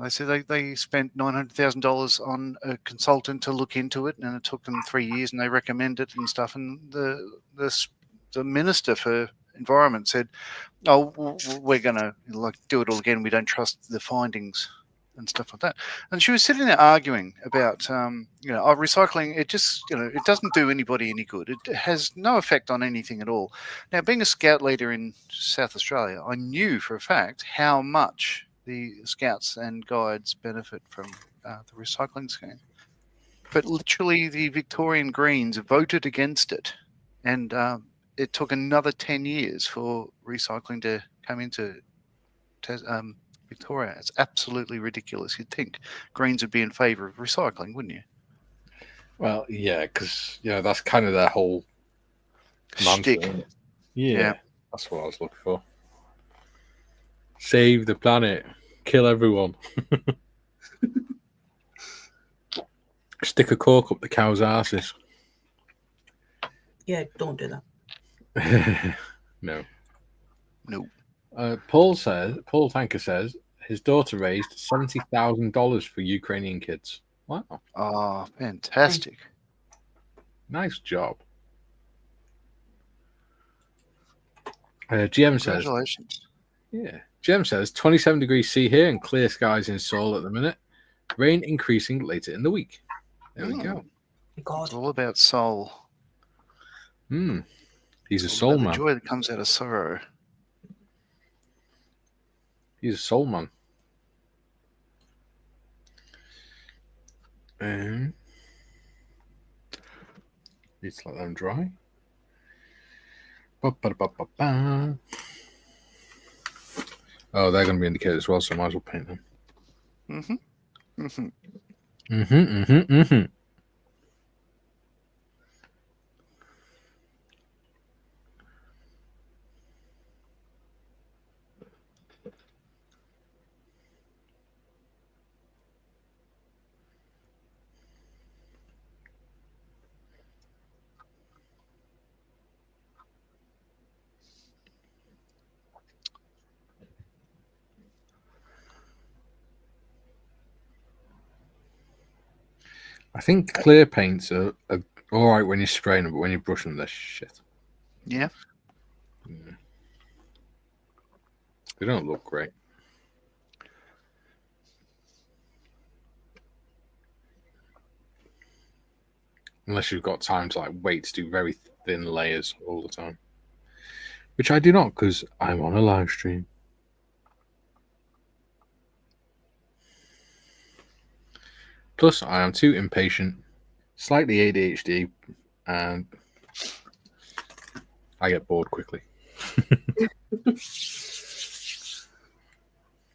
they said they spent $900,000 on a consultant to look into it, and it took them 3 years, and they recommended it and stuff. And the Minister for Environment said, "Oh, we're going to do it all again. We don't trust the findings." And stuff like that. And she was sitting there arguing about, recycling. It just, it doesn't do anybody any good. It has no effect on anything at all. Now, being a scout leader in South Australia, I knew for a fact how much the scouts and guides benefit from the recycling scheme. But literally, the Victorian Greens voted against it. And it took another 10 years for recycling to come into Victoria. It's absolutely ridiculous. You'd think Greens would be in favour of recycling, wouldn't you? Well, yeah, because that's kind of their whole shtick. Yeah, that's what I was looking for. Save the planet, kill everyone. Stick a cork up the cow's asses. Yeah, don't do that. No. Paul Tanker says his daughter raised $70,000 for Ukrainian kids. Wow. Oh, fantastic. Nice job. GM says, congratulations. Yeah. GM says 27 degrees C here and clear skies in Seoul at the minute. Rain increasing later in the week. There we go. God. It's all about soul. He's a soul man. The joy that comes out of sorrow. He's a soul man. Need to let them dry. Ba-ba-ba-ba-ba. Oh, they're going to be indicated as well, so I might as well paint them. I think clear paints are all right when you're spraying them, but when you're brushing them, they're shit. Yeah. They don't look great. Unless you've got time to wait to do very thin layers all the time. Which I do not, because I'm on a live stream. Plus, I am too impatient, slightly ADHD, and I get bored quickly.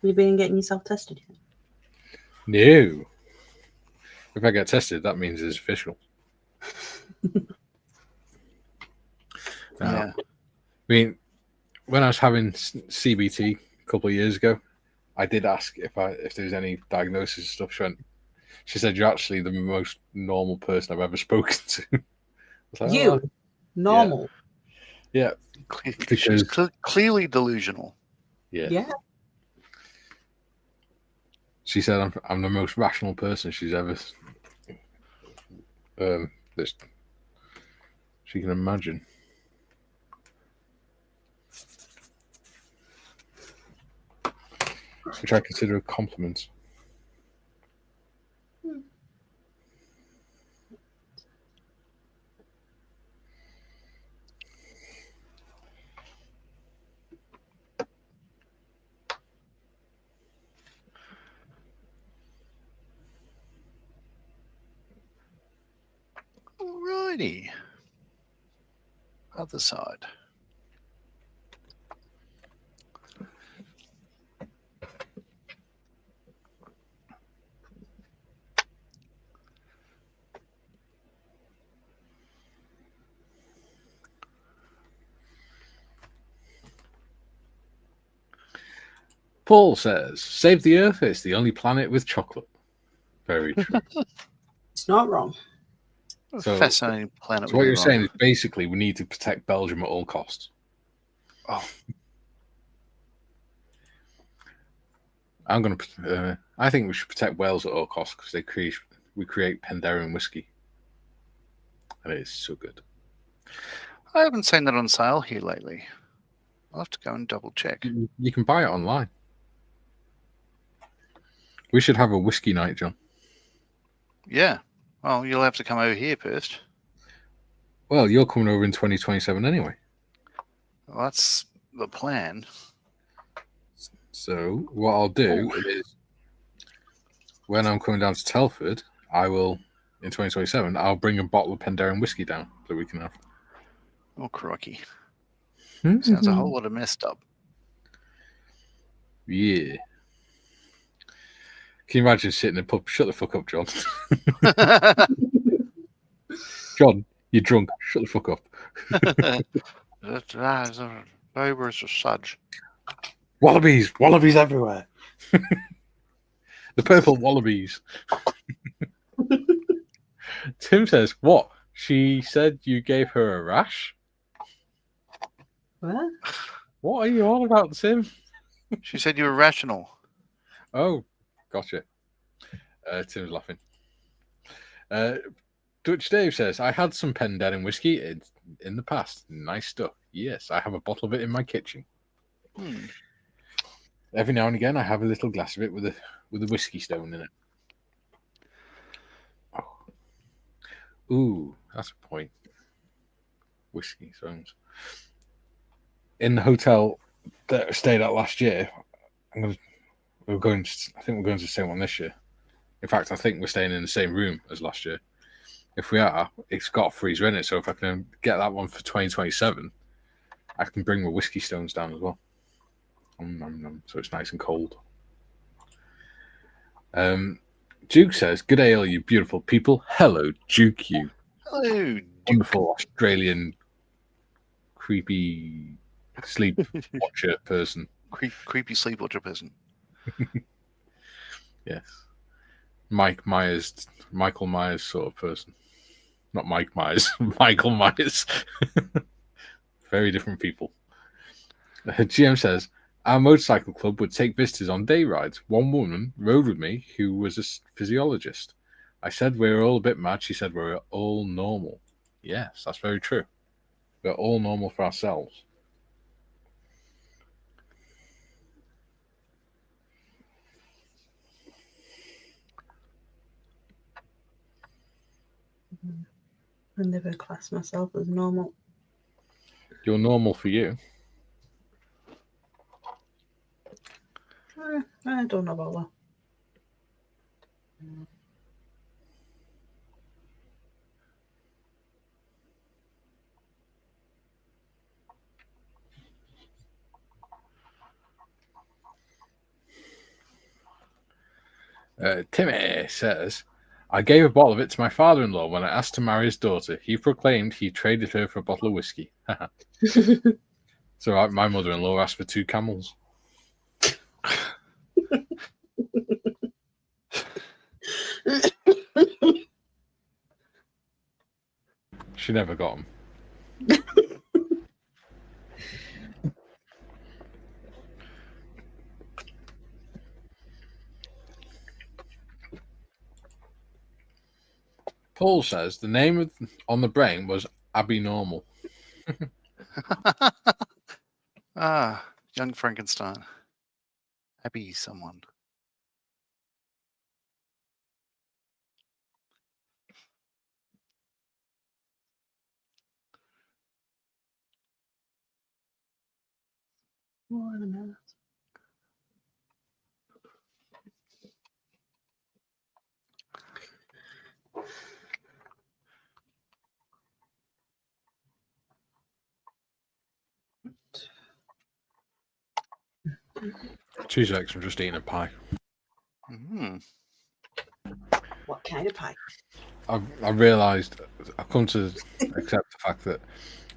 You been getting yourself tested yet? No. If I get tested, that means it's official. Yeah. I mean, when I was having CBT a couple of years ago, I did ask if there's any diagnosis and stuff. She said, "You're actually the most normal person I've ever spoken to." I was like, You? "Oh, Normal? yeah." She's clearly delusional. Yeah. She said, "I'm the most rational person she's ever that she can imagine." Which I consider a compliment. Alrighty. Other side. Paul says, "Save the Earth. It's the only planet with chocolate." Very true. It's not wrong. So- Fascinating planet. So what you're saying is basically we need to protect Belgium at all costs. Oh. I think we should protect Wales at all costs because we create Penderyn whiskey, and it is so good. I haven't seen that on sale here lately. I'll have to go and double check. You can buy it online. We should have a whiskey night, John. Yeah. Well, you'll have to come over here first. Well, you're coming over in 2027 anyway. Well, that's the plan. So what I'll do is, when I'm coming down to Telford, I will, in 2027, I'll bring a bottle of Penderyn whiskey down that we can have. Oh, crikey. Sounds a whole lot of messed up. Yeah. Can you imagine sitting in a pub? Shut the fuck up, John. John, you're drunk. Shut the fuck up. Neighbours are such. Wallabies everywhere. The purple wallabies. Tim says, "What? She said you gave her a rash? What? What are you all about, Tim?" She said you were rational. Oh, gotcha. Tim's laughing. Dutch Dave says, "I had some Penderyn whiskey in the past. Nice stuff. Yes, I have a bottle of it in my kitchen. Every now and again, I have a little glass of it with a whiskey stone in it." Oh. Ooh, that's a point. Whiskey stones. In the hotel that I stayed at last year, I think we're going to the same one this year. In fact, I think we're staying in the same room as last year. If we are, it's got a freezer in it, so if I can get that one for 2027, I can bring my whiskey stones down as well. So it's nice and cold. Duke says, "Good day, all you beautiful people." Hello, Duke, you Hello, wonderful Australian creepy sleep watcher person. creepy sleepwalker person. Yes. Michael Myers sort of person. Not Mike Myers, Michael Myers. Very different people. GM says, "Our motorcycle club would take visitors on day rides. One woman rode with me who was a physiologist. I said we were all a bit mad. She said we were all normal." Yes, that's very true. We're all normal for ourselves. I never class myself as normal. You're normal for you. I don't know about that. Timmy says, I gave a bottle of it to my father-in-law when I asked to marry his daughter. He proclaimed he traded her for a bottle of whiskey. So my mother-in-law asked for 2 camels. She never got them. Paul says the name on the brain was Abby Normal. Young Frankenstein. Abby someone. What a minute. Two seconds, I'm just eating a pie. What kind of pie? I realised I've come to accept the fact that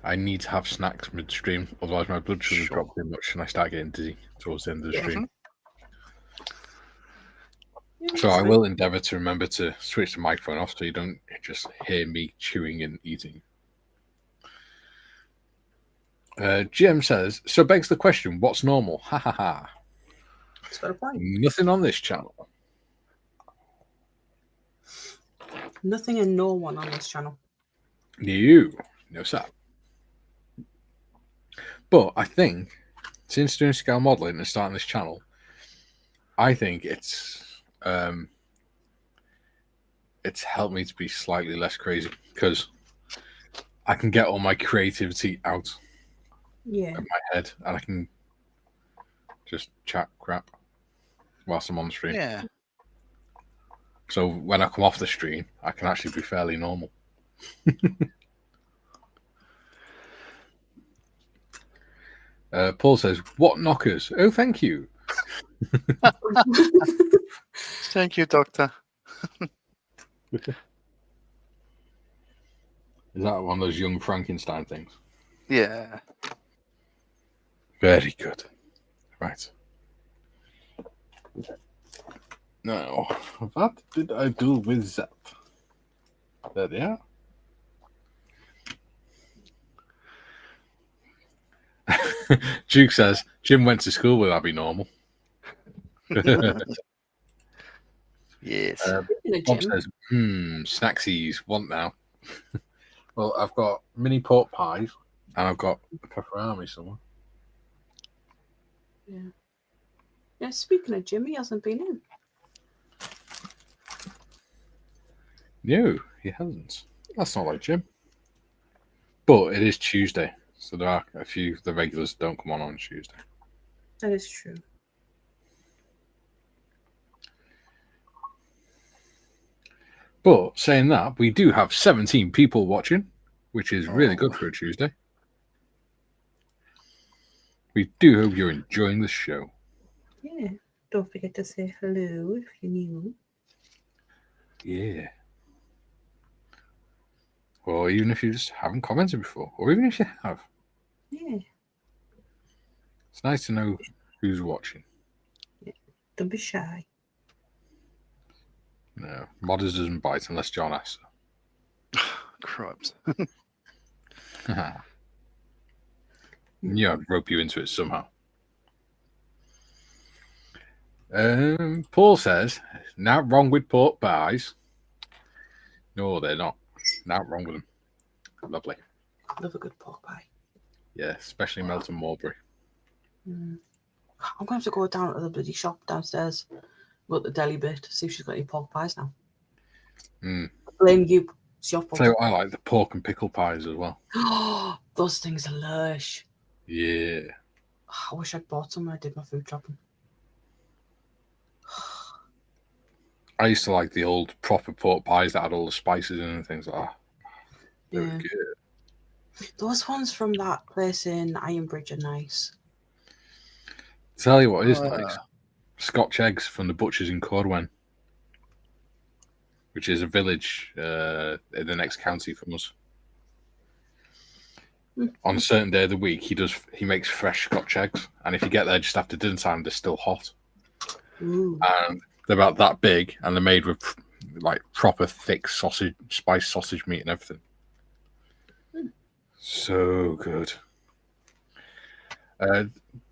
I need to have snacks midstream, otherwise my blood sugar drops too much and I start getting dizzy towards the end of the stream. So I will endeavour to remember to switch the microphone off so you don't just hear me chewing and eating. Jim says, so begs the question, what's normal? Ha ha ha. It's got a point. Nothing on this channel. Nothing and no one on this channel. No sir. But I think since doing scale modelling and starting this channel, I think it's helped me to be slightly less crazy because I can get all my creativity out of my head and I can just chat crap whilst I'm on the stream. Yeah. So when I come off the stream, I can actually be fairly normal. Paul says, what knockers? Oh, thank you. Thank you, Doctor. Is that one of those young Frankenstein things? Yeah. Very good. Right. Now, what did I do with that? There they are. Duke says, Jim went to school with Abby Normal. Yes. Bob says, snacksies, want now. Well, I've got mini pork pies and I've got a pepperoni somewhere. Yeah, speaking of Jim, he hasn't been in. No, he hasn't. That's not like Jim. But it is Tuesday, so there are a few, the regulars don't come on Tuesday. That is true. But saying that, we do have 17 people watching, which is really good for a Tuesday. We do hope you're enjoying the show. Yeah. Don't forget to say hello if you're new. Yeah. Or even if you just haven't commented before, or even if you have. Yeah. It's nice to know who's watching. Yeah. Don't be shy. No, Modders doesn't bite unless John asks. Cripes. Yeah, I'd rope you into it somehow. Paul says, not wrong with pork pies. No, they're not. Not wrong with them. Lovely. Love a good pork pie. Yeah, especially Melton Mowbray. I'm going to have to go down to the bloody shop downstairs, go to the deli bit, to see if she's got any pork pies now. Blame you. It's your fault. So I like the pork and pickle pies as well. Those things are lush. Yeah. I wish I'd bought some when I did my food shopping. I used to like the old proper pork pies that had all the spices in and things like that. They were good. Those ones from that place in Ironbridge are nice. Tell you what is nice. Scotch eggs from the butchers in Corwen, which is a village in the next county from us. On a certain day of the week, he makes fresh Scotch eggs, and if you get there just after dinner time, they're still hot. Ooh. And they're about that big, and they're made with like proper thick sausage, spiced sausage meat and everything. So good.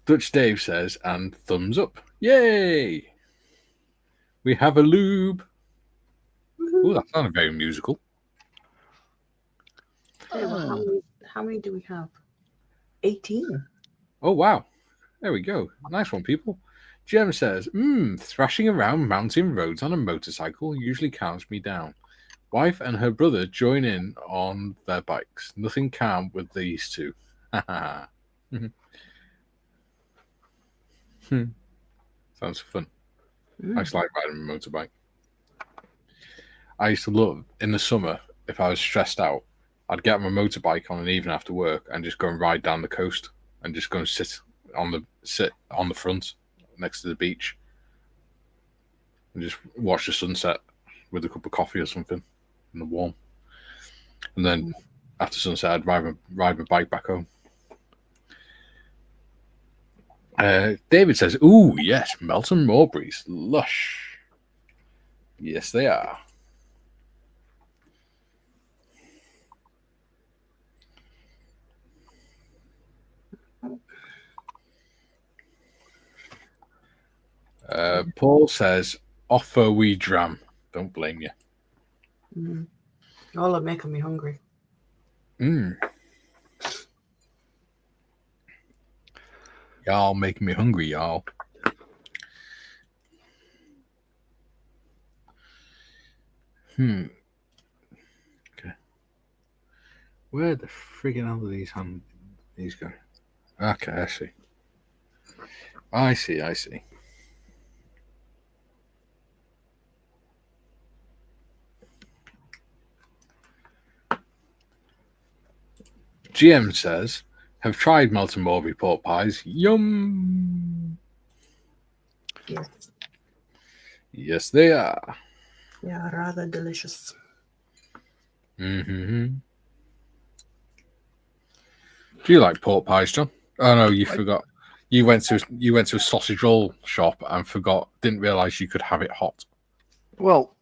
Dutch Dave says, and thumbs up. Yay! We have a lube. Oh, that sounded very musical. How many do we have? 18. Oh, wow. There we go. Nice one, people. Jem says, thrashing around mountain roads on a motorcycle usually calms me down. Wife and her brother join in on their bikes. Nothing calm with these two. Sounds fun. I just like riding a motorbike. I used to love, in the summer, if I was stressed out, I'd get my motorbike on an evening after work and just go and ride down the coast and just go and sit on the front next to the beach and just watch the sunset with a cup of coffee or something in the warm. And then after sunset, I'd ride my bike back home. David says, ooh, yes, Melton Mowbrays. Lush. Yes, they are. Paul says, offer we dram. Don't blame you. Y'all are making me hungry. Y'all making me hungry, y'all. Okay. Where the friggin' hell are these go? Okay, I see. GM says, have tried Melton Mowbray pork pies. Yum. Yes. Yes, they are. They are rather delicious. Do you like pork pies, John? Oh no, you forgot. You went to a sausage roll shop and didn't realise you could have it hot. Well,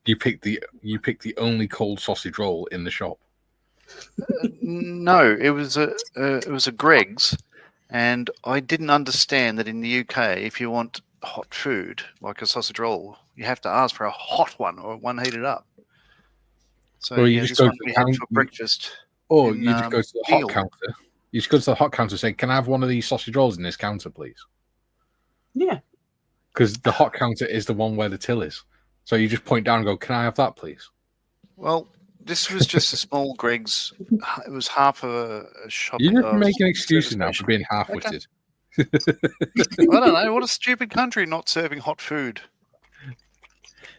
you picked the only cold sausage roll in the shop. No, it was a Greg's, and I didn't understand that in the UK, if you want hot food like a sausage roll, you have to ask for a hot one or one heated up. So you just go to we had for breakfast. Or you just go to the hot counter. You just go to the hot counter and say, "Can I have one of these sausage rolls in this counter, please?" Yeah. Because the hot counter is the one where the till is. So you just point down and go, "Can I have that, please?" Well, this was just a small Greg's. It was half a shop. You're just making excuses now for being half-witted. Okay. I don't know. What a stupid country not serving hot food.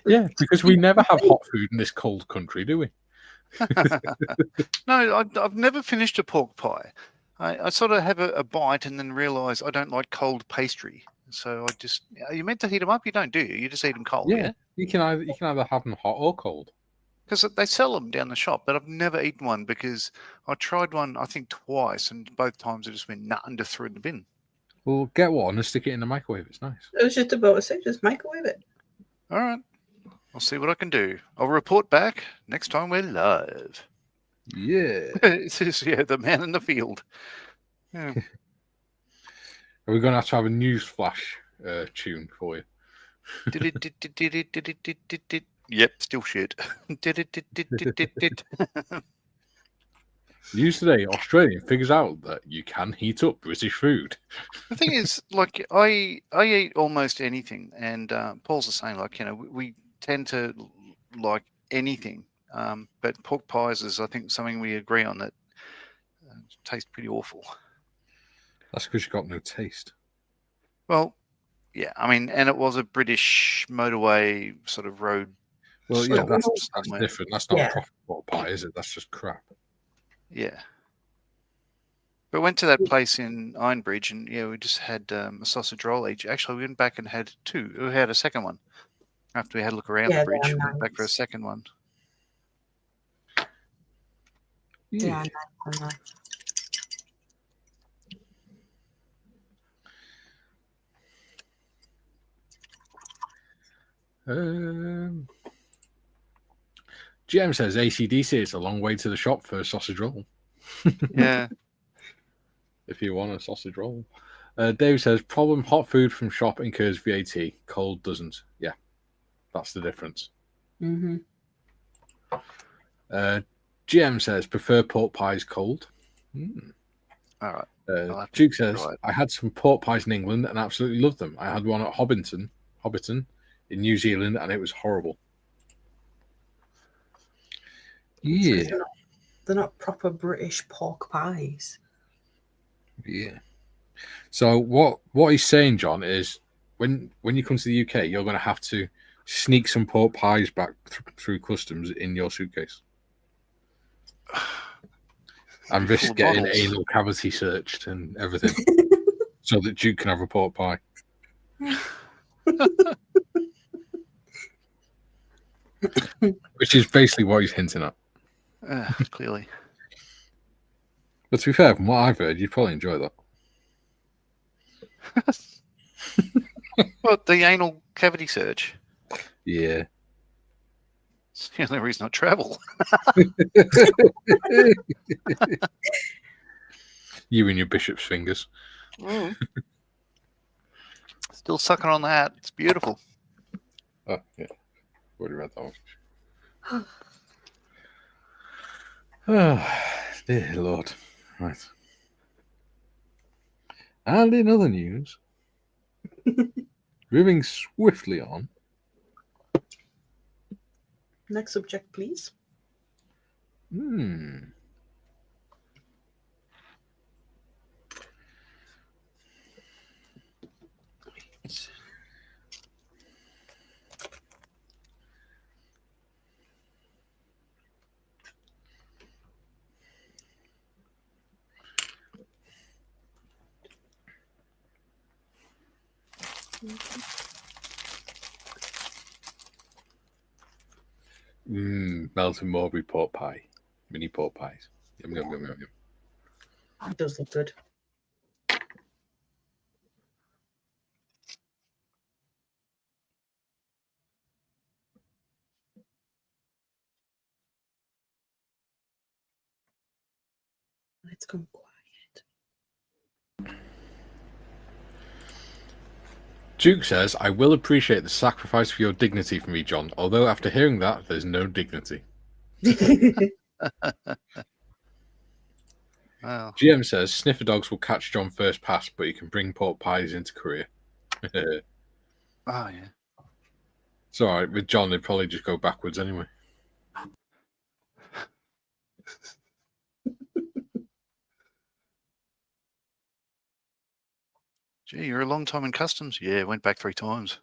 Yeah, because we never have hot food in this cold country, do we? No, I've never finished a pork pie. I sort of have a bite and then realise I don't like cold pastry. So I just, you're meant to heat them up. You don't, do you? You just eat them cold. Yeah. You can either have them hot or cold. Because they sell them down the shop, but I've never eaten one because I tried one, I think, twice, and both times I just went nut and just threw it in the bin. Well, get one and stick it in the microwave. It's nice. I was just about to say, just microwave it. All right. I'll see what I can do. I'll report back next time we're live. Yeah. This is the man in the field. Yeah. Are we going to have a news flash tune for you? Yep, still shit. News today: Australian figures out that you can heat up British food. The thing is, like, I eat almost anything, and Paul's the same. Like, we tend to like anything, but pork pies is, I think, something we agree on that tastes pretty awful. That's because you got no taste. Well, yeah, I mean, and it was a British motorway sort of road. Well, yeah, stop that's somewhere. different. That's not a proper pork pie, is it? That's just crap. Yeah. But went to that place in Ironbridge, and we just had a sausage roll each. Actually, we went back and had two. We had a second one after we had a look around the bridge. We went back for a second one. Yeah. GM says AC/DC. It's a long way to the shop for a sausage roll. Yeah. If you want a sausage roll. Dave says, problem, hot food from shop incurs VAT. Cold doesn't. Yeah, that's the difference. Mm-hmm. GM says, prefer pork pies cold. All right. Duke says, I had some pork pies in England and absolutely loved them. I had one at Hobbiton in New Zealand, and it was horrible. Yeah. So they're not proper British pork pies. Yeah. So what he's saying, John, is when you come to the UK, you're going to have to sneak some pork pies back through customs in your suitcase. And risk getting anal cavity searched and everything so that Duke can have a pork pie. Which is basically what he's hinting at. Clearly. But to be fair, from what I've heard, you'd probably enjoy that. What, the anal cavity search? Yeah. It's the only reason I travel. You and your bishop's fingers. Still sucking on that. It's beautiful. Oh, yeah. Already read that one. Oh, dear Lord. Right. And in other news, moving swiftly on. Next subject, please. Melton Mowbray pork pie. Mini pork pies. Yum, yum, yum, yum, yum. It does look good. Let's come quiet. Duke says, I will appreciate the sacrifice for your dignity for me, John, although after hearing that, there's no dignity. Wow. GM says, sniffer dogs will catch John first pass, but you can bring pork pies into Korea. Oh, yeah. It's all right. With John, they'd probably just go backwards anyway. Gee, you're a long time in customs. Yeah, went back 3 times.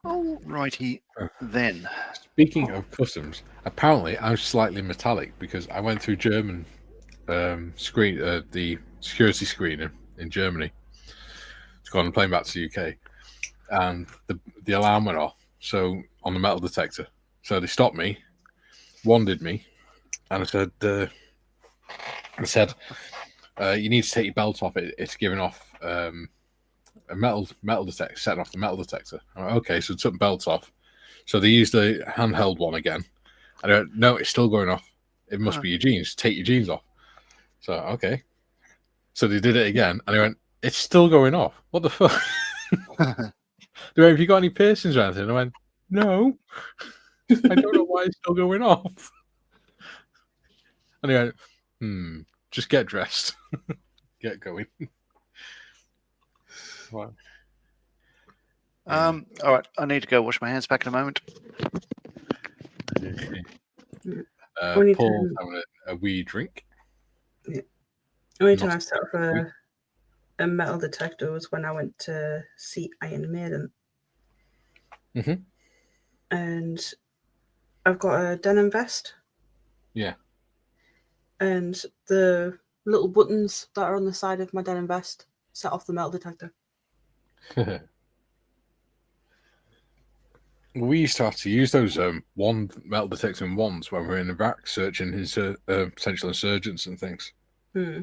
Oh, righty then. Speaking of customs, apparently I'm slightly metallic because I went through German the security screening in Germany to go on a plane back to the UK, and the alarm went off. So on the metal detector, so they stopped me, wanded me, and I said, you need to take your belt off. It's giving off a metal detector, setting off the metal detector. I went, okay, so I took the belt off, So they used the handheld one again. I don't know. It's still going off. It must be your jeans. Take your jeans off. So, okay. So they did it again. And I went, it's still going off. What the fuck? They went, have you got any piercings or anything? And I went, no. I don't know why it's still going off. And he went, just get dressed. Get going. Wow. All right, I need to go wash my hands back in a moment. Paul's having a wee drink. Yeah. The only time I set up a metal detector was when I went to see Iron Maiden. Mm-hmm. And I've got a denim vest. Yeah. And the little buttons that are on the side of my denim vest set off the metal detector. We used to have to use those one metal detecting wands when we were in Iraq searching potential insurgents and things. Yeah.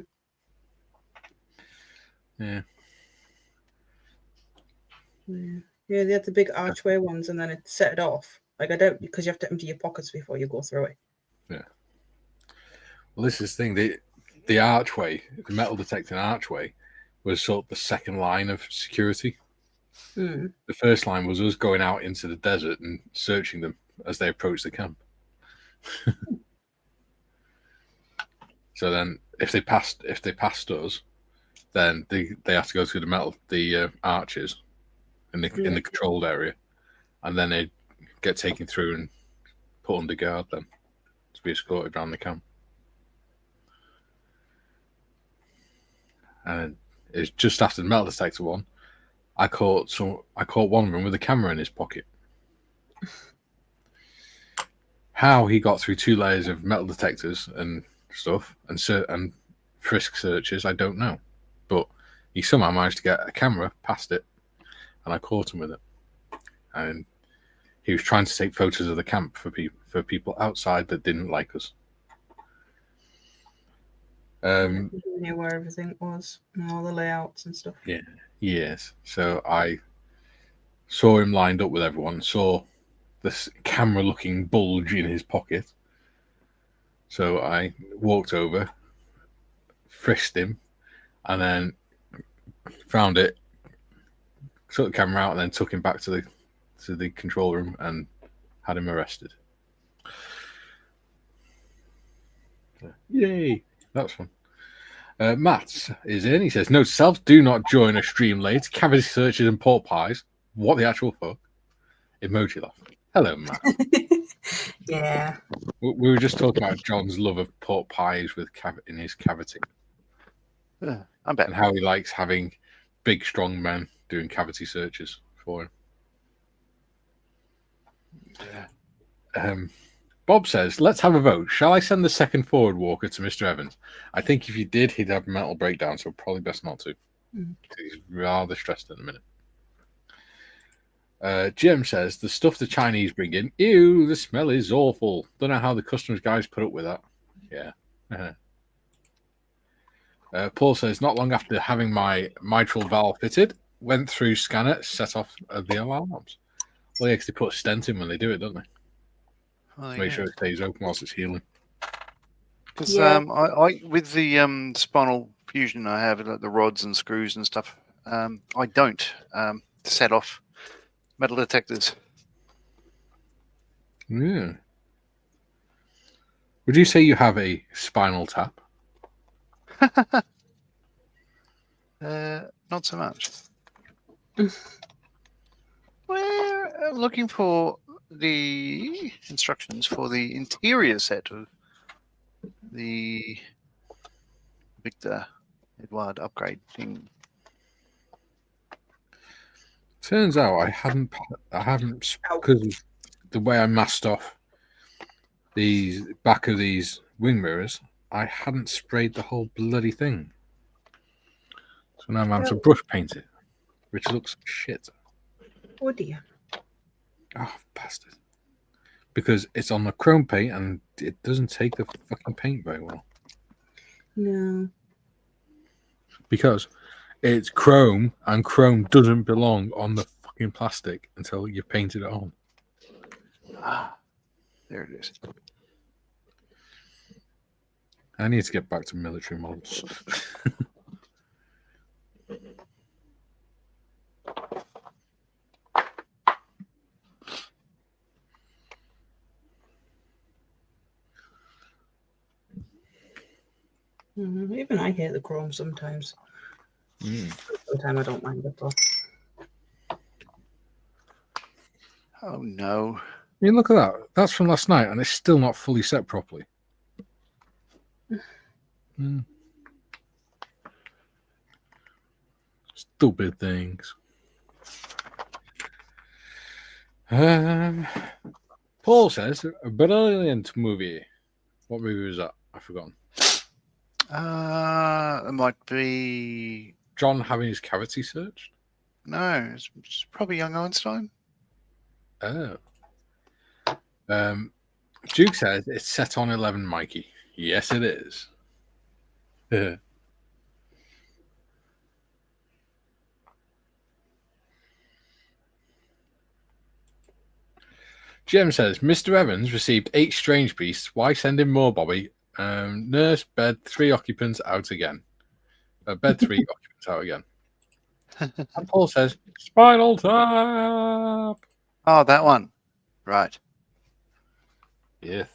Yeah, they had the big archway ones, and then it set it off. Like, I don't, because you have to empty your pockets before you go through it. Yeah. Well, this is the thing. The archway, the metal detecting archway, was sort of the second line of security. The first line was us going out into the desert and searching them as they approached the camp. So then, if they passed us, then they have to go through the arches in the controlled area, and then they get taken through and put under guard then to be escorted around the camp. And it's just after the metal detector one, I caught one of them with a camera in his pocket. How he got through 2 layers of metal detectors and stuff and frisk searches, I don't know, but he somehow managed to get a camera past it, and I caught him with it. And he was trying to take photos of the camp for people outside that didn't like us. You knew where everything was and all the layouts and stuff. Yeah. Yes. So I saw him lined up with everyone, saw this camera-looking bulge in his pocket. So I walked over, frisked him, and then found it, took the camera out, and then took him back to the control room and had him arrested. Yay! That was fun. Matt is in. He says, "Note to self: do not join a stream late. Cavity searches and pork pies. What the actual fuck?" Emoji laugh. Hello, Matt. Yeah. We were just talking about John's love of pork pies in his cavity. I bet. And how he likes having big, strong men doing cavity searches for him. Bob says, "Let's have a vote. Shall I send the second forward walker to Mr. Evans? I think if you did, he'd have a mental breakdown, so probably best not to. He's rather stressed in a minute." Jim says, "The stuff the Chinese bring in, ew, the smell is awful. Don't know how the customs guys put up with that." Yeah. Paul says, "Not long after having my mitral valve fitted, went through scanner, set off the alarms." Well, yeah, because they put a stent in when they do it, don't they? To make sure it stays open whilst it's healing. Because I with the spinal fusion I have, like the rods and screws and stuff, I don't set off metal detectors. Yeah. Would you say you have a spinal tap? Not so much. We're looking for the instructions for the interior set of the Victor Edward upgrade thing. Turns out I haven't because of the way I masked off these back of these wing mirrors. I hadn't sprayed the whole bloody thing, so now I'm having to brush paint it, which looks shit. Oh dear. Oh, bastard. Because it's on the chrome paint and it doesn't take the fucking paint very well. No. Because it's chrome and chrome doesn't belong on the fucking plastic until you've painted it on. Ah, there it is. I need to get back to military models. Even I hate the chrome sometimes. Sometimes I don't mind it, though. Oh no! I mean, look at that. That's from last night, and it's still not fully set properly. Stupid things. Paul says a brilliant movie. What movie was that? I've forgotten. It might be John having his cavity searched. no. It's probably Young Einstein. Oh. Duke says it's set on 11, Mikey. Yes, it is. Jim says Mr. Evans received 8 strange beasts. Why send him more, Bobby? Nurse, bed, 3 occupants out again. Bed 3 occupants out again. And Paul says Spinal Tap. Oh, that one. Right. Yes.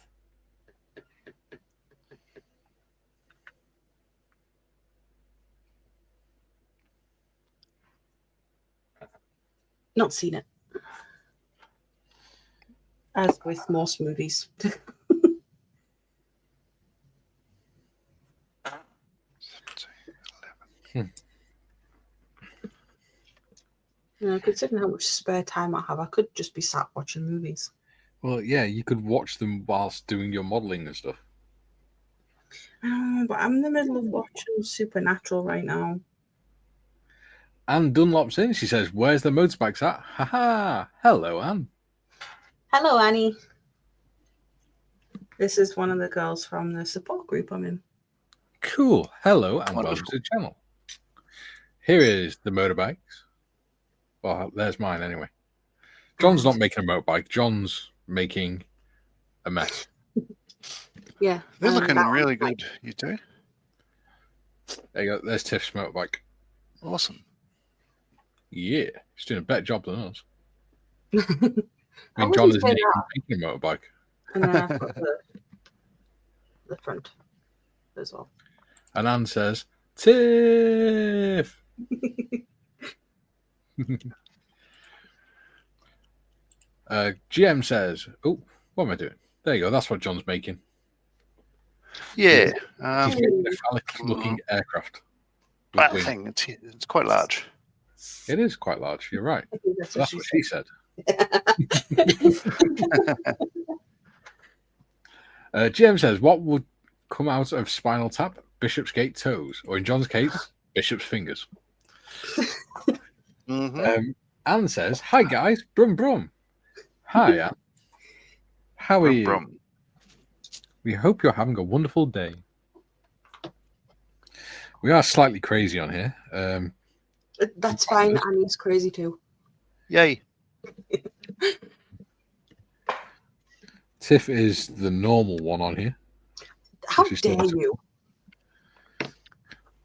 Not seen it. As with most movies. Considering how much spare time I have, I could just be sat watching movies. Well, yeah, you could watch them whilst doing your modelling and stuff. But I'm in the middle of watching Supernatural right now. Anne Dunlop's in. She says, "Where's the motorbikes at?" Haha. Hello, Anne. Hello, Annie. This is one of the girls from the support group I'm in. Cool. Hello, and Wonderful. welcome to the channel. Here is the motorbikes. Well, there's mine anyway. John's not making a motorbike. John's making a mess. Yeah. They're looking really good, you two. There you go. There's Tiff's motorbike. Awesome. Yeah. He's doing a better job than us. I I mean, wouldn't John isn't say even that. making a motorbike. And then I've got the front as well. And Anne says, Tiff! GM says, oh, what am I doing? There you go. That's what John's making. Yeah. He's making a phallic-looking aircraft. That thing, it's quite large. It is quite large. You're right. That's That's what she said. GM says, what would come out of Spinal Tap? Bishopsgate toes, or in John's case, Bishop's fingers. Anne says, hi guys, brum brum. Hi, Anne. How are you? Brum. We hope you're having a wonderful day. We are slightly crazy on here. That's fine. Annie's crazy too. Yay. Tiff is the normal one on here. How dare you?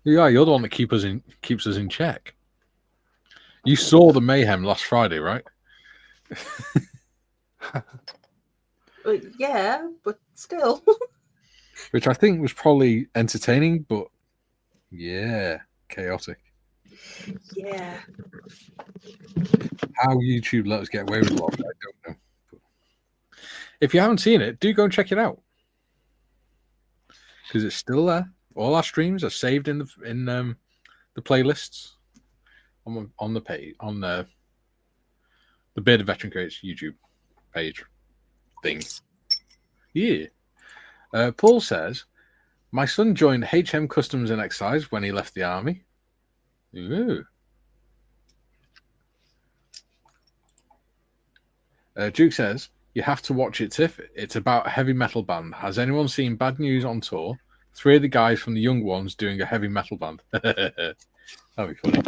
Yeah, you're the one that keeps us in check. You saw the mayhem last Friday, right? Yeah, but still. Which I think was probably entertaining, but yeah, chaotic. Yeah. How YouTube let us get away with a lot of it, I don't know. But if you haven't seen it, do go and check it out. Because it's still there. All our streams are saved in the playlists on the page on the Bearded Veteran Creates YouTube page thing. Yeah. Paul says, my son joined HM Customs and Excise when he left the army. Ooh. Duke says, you have to watch it, Tiff. It's about a heavy metal band. Has anyone seen Bad News on Tour? 3 of the guys from the Young Ones doing a heavy metal band. That'd be funny.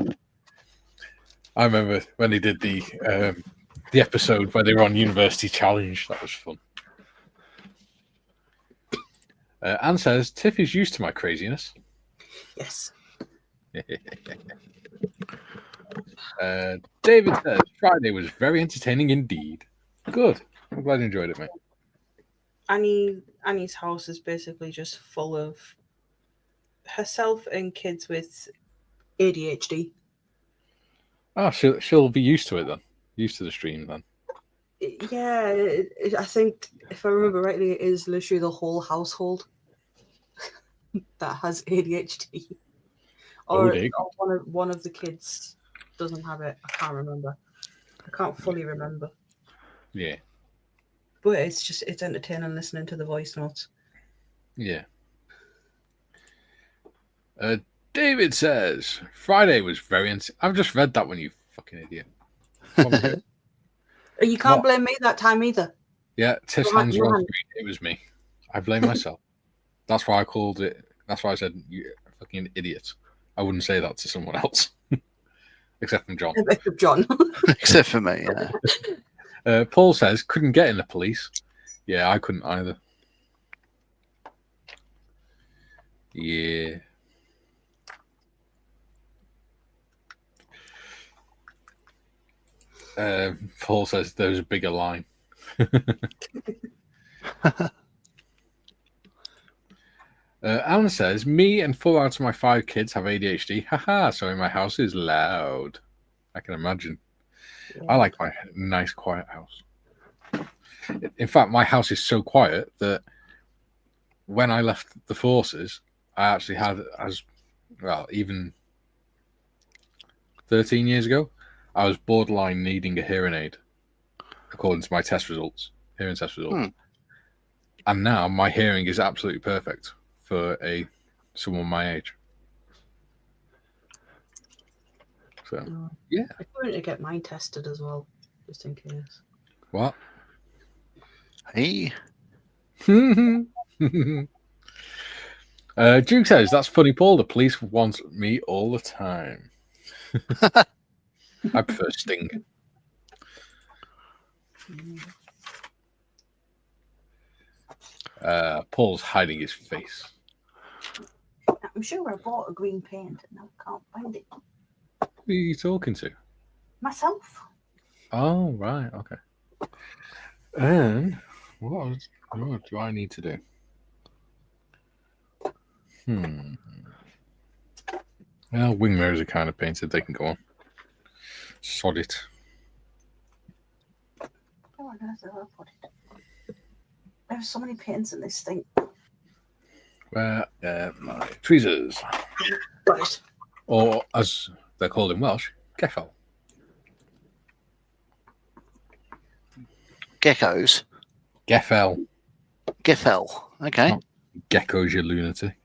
I remember when he did the The episode where they were on University Challenge. That was fun. Anne says, Tiff is used to my craziness. Yes. David says, Friday was very entertaining indeed. Good. I'm glad you enjoyed it, mate. Annie's house is basically just full of herself and kids with ADHD. Oh, she'll be used to it then. Used to the stream then. Yeah, I think, if I remember rightly, it is literally the whole household that has ADHD. Or one of the kids doesn't have it. I can't remember. I can't fully remember. Yeah. But it's entertaining listening to the voice notes. Yeah. David says, Friday was very... I've just read that one, you fucking idiot. You can't blame me that time either. Yeah, Tiff's hands were on screen. It was me. I blame myself. That's why I called it... That's why I said, you fucking idiot. I wouldn't say that to someone else. Except from John. Except John. Except for me, yeah. Paul says, couldn't get in the police. Yeah, I couldn't either. Yeah. Paul says there was a bigger line. Alan says, me and 4 out of my 5 kids have ADHD. Haha, so my house is loud. I can imagine. Yeah. I like my nice, quiet house. In fact, my house is so quiet that when I left the forces, I actually had, even 13 years ago, I was borderline needing a hearing aid, according to my hearing test results. And now my hearing is absolutely perfect for someone my age. So, yeah. I'm going to get mine tested as well, just in case. What? Hey. Duke says, that's funny, Paul. The police want me all the time. I prefer Sting. Paul's hiding his face. I'm sure I bought a green paint and I can't find it. Who are you talking to? Myself. Oh, right. Okay. And what do I need to do? Well, wing mirrors are kind of painted. They can go on. Sod it. Oh, on earth did I put it? There's so many paints in this thing. Where my tweezers. Got it. Or, as they're called in Welsh, geffel. Geckos? Geffel. Geffel. Okay. Not geckos, you lunatic.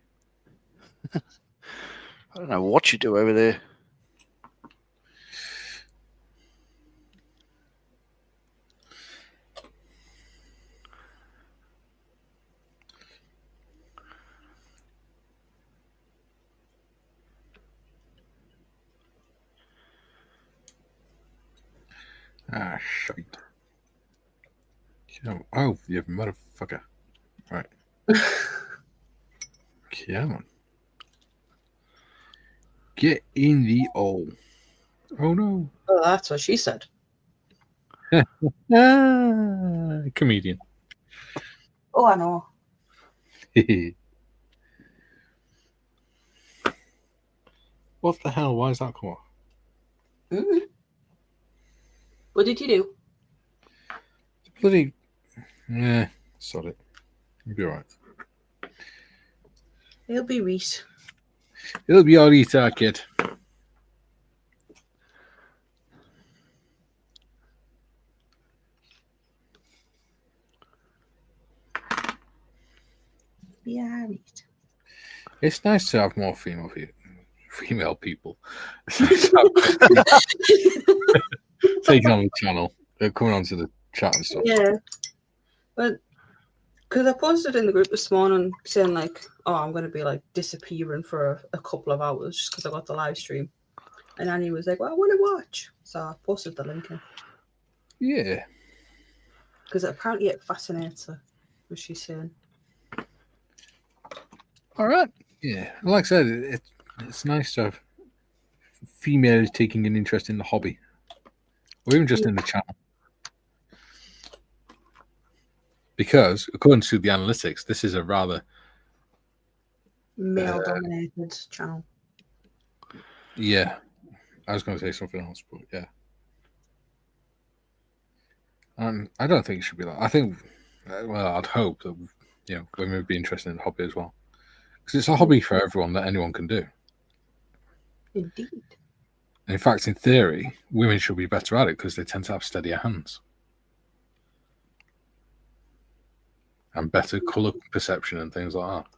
I don't know what you do over there. Ah, shite. Oh, you motherfucker. Right. Come on. Get in the hole. Oh, no. Oh, that's what she said. Comedian. Oh, I know. What the hell? Why is that come off? What did you do? Bloody... Yeah, sod it. You'll be alright. It'll be Reese. It'll be alright, kid. Be alright. It's nice to have more female people taking on the channel. They're coming onto the chat and stuff. Yeah. But because I posted in the group this morning saying like, oh, I'm going to be like disappearing for a couple of hours just because I got the live stream. And Annie was like, well, I want to watch. So I posted the link in. Yeah. Because apparently it fascinates her, was she saying. All right. Yeah. Like I said, it's nice to have females taking an interest in the hobby. Or even just in the channel. Because, according to the analytics, this is a rather male-dominated channel. Yeah. I was going to say something else, but yeah. I don't think it should be that. I think, well, I'd hope that women would be interested in the hobby as well, because it's a hobby for everyone that anyone can do. Indeed. And in fact, in theory, women should be better at it because they tend to have steadier hands and better colour perception and things like that.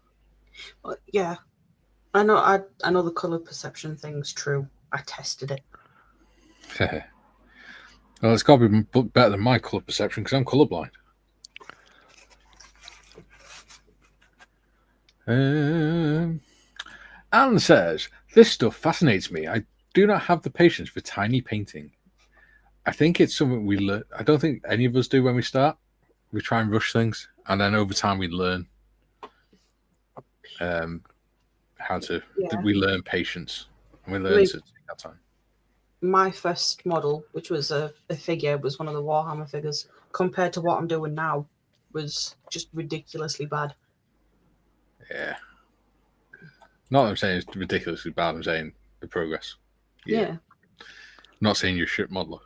Well, yeah, I know the colour perception thing's true. I tested it. Well, it's got to be better than my colour perception because I'm colourblind. Alan says, this stuff fascinates me. I do not have the patience for tiny painting. I think it's something we learn. I don't think any of us do when we start. We try and rush things, and then over time we learn how to. We learn patience, and we learn to take our time. My first model, which was a figure, was one of the Warhammer figures. Compared to what I'm doing now, was just ridiculously bad. Yeah. Not that I'm saying it's ridiculously bad. I'm saying the progress. Yeah. Not saying you're a shit modeler.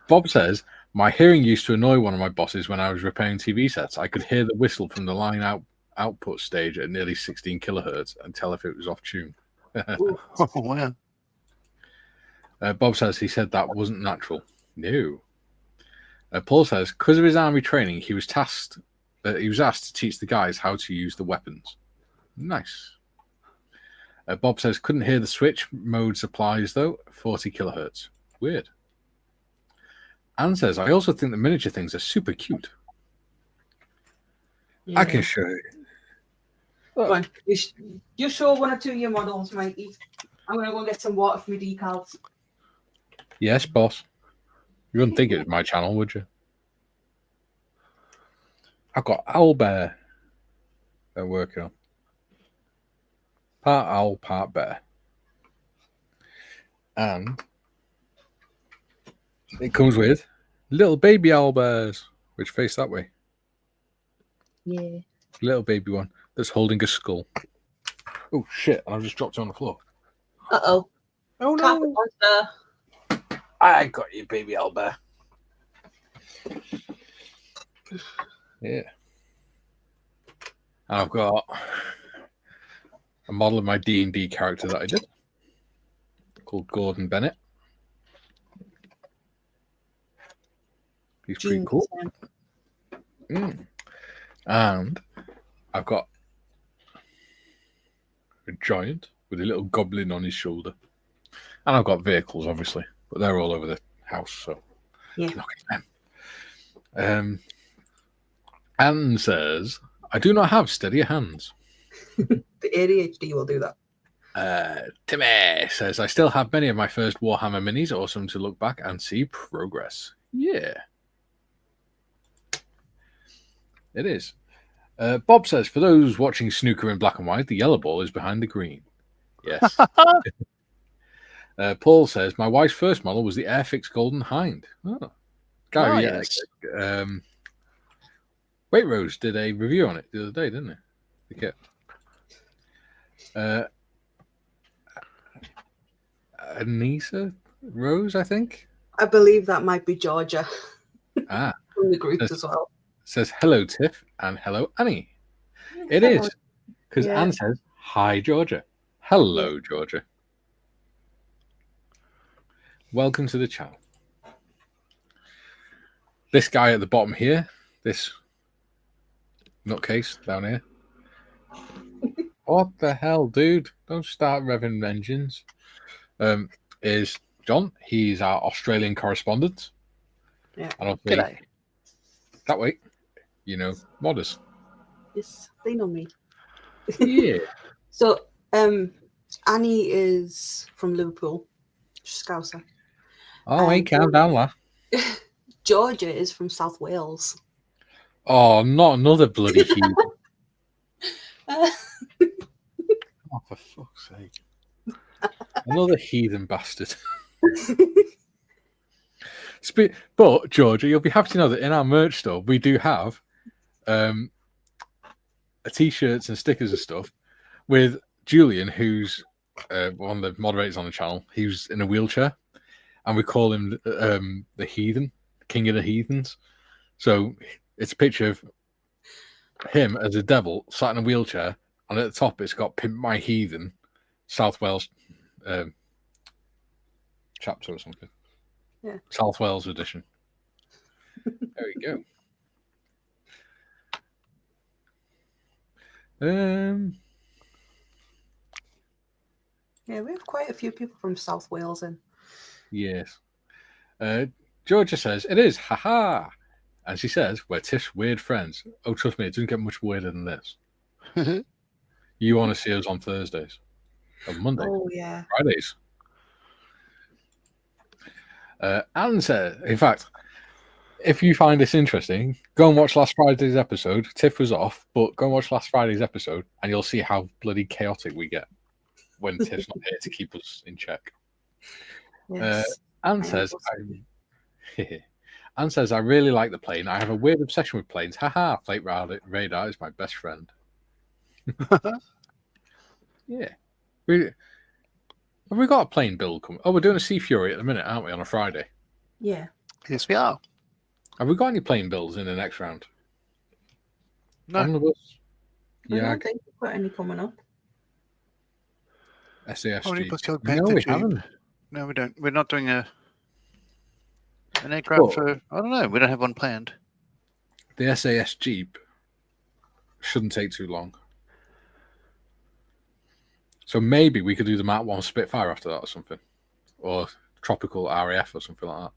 Bob says, my hearing used to annoy one of my bosses when I was repairing TV sets. I could hear the whistle from the line output stage at nearly 16 kilohertz and tell if it was off tune. Oh, wow. Bob says he said that wasn't natural. No. Paul says, because of his army training, he was asked to teach the guys how to use the weapons. Nice. Bob says, couldn't hear the switch mode supplies, though. 40 kilohertz. Weird. Anne says, I also think the miniature things are super cute. Yeah. I can show you. Go on. You show one or two of your models, Mikey. I'm going to go get some water for my decals. Yes, boss. You wouldn't think it was my channel, would you? I've got owlbear they're working on. Part owl, part bear. And it comes with little baby owlbears, which face that way. Yeah. Little baby one that's holding a skull. Oh, shit. I've just dropped it on the floor. Uh-oh. Oh, no. I got you, baby owlbear. Yeah. And I've got a model of my D&D character that I did called Gordon Bennett. He's pretty cool. And I've got a giant with a little goblin on his shoulder. And I've got vehicles, obviously, but they're all over the house, so yeah. Look at them. Anne says, I do not have steadier hands. The ADHD will do that. Timmy says, I still have many of my first Warhammer minis. Awesome to look back and see progress. Yeah. It is. Bob says, for those watching snooker in black and white, the yellow ball is behind the green. Yes. Paul says, my wife's first model was the Airfix Golden Hind. Oh. Gary, yes. Wait Rose did a review on it the other day, didn't it? The kit. Anissa Rose, I think. I believe that might be Georgia. From the group as well. Says hello, Tiff, and hello, Annie. It is because Anne says hi, Georgia. Hello, Georgia. Welcome to the channel. This guy at the bottom here, this nutcase down here. What the hell, dude? Don't start revving engines. Is John. He's our Australian correspondent. Yeah. And G'day. That way, modders. Yes, they know me. Yeah. So, Annie is from Liverpool, Scouser. Oh, hey, calm down, la. Georgia is from South Wales. Oh, not another bloody heathen. Oh, for fuck's sake. Another heathen bastard. But, Georgia, you'll be happy to know that in our merch store, we do have T-shirts and stickers and stuff with Julian, who's one of the moderators on the channel. He's in a wheelchair, and we call him the Heathen, King of the Heathens. So it's a picture of him as a devil sat in a wheelchair, and at the top it's got "Pimp My Heathen," South Wales chapter or something. Yeah. South Wales edition. There we go. Yeah, we have quite a few people from South Wales in. Yes. Georgia says, it is, haha. And she says, we're Tiff's weird friends. Oh, trust me, it doesn't get much weirder than this. You want to see us on Thursdays? On Monday? Oh, yeah. Fridays? Anne says, in fact, if you find this interesting, go and watch last Friday's episode. Tiff was off, but go and watch last Friday's episode, and you'll see how bloody chaotic we get when Tiff's not here to keep us in check. Yes. Anne says, Anne says, I really like the plane. I have a weird obsession with planes. Haha, Plate Radar is my best friend. Yeah. Have we got a plane build coming? Oh, we're doing a Sea Fury at the minute, aren't we, on a Friday? Yeah. Yes, we are. Have we got any plane builds in the next round? No. Omnibus? I Yeah. don't think we've got any coming up. SASG. No, we haven't. No, we don't. We're not doing an aircraft for, I don't know, we don't have one planned. The SAS Jeep shouldn't take too long. So maybe we could do the Mark 1 Spitfire after that or something. Or Tropical RAF or something like that.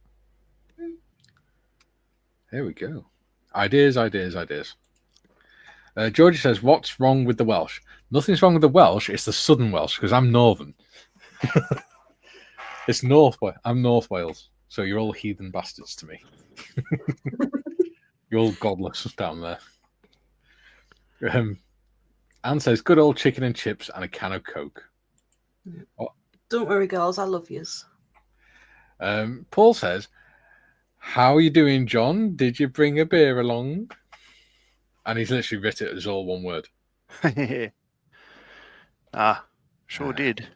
There we go. Ideas. Georgie says, what's wrong with the Welsh? Nothing's wrong with the Welsh. It's the Southern Welsh because I'm Northern. It's I'm North Wales. So you're all heathen bastards to me. You're all godless down there. Anne says, good old chicken and chips and a can of Coke. Oh. Don't worry, girls. I love yous. Paul says, how are you doing, John? Did you bring a beer along? And he's literally written it as all one word. Sure did.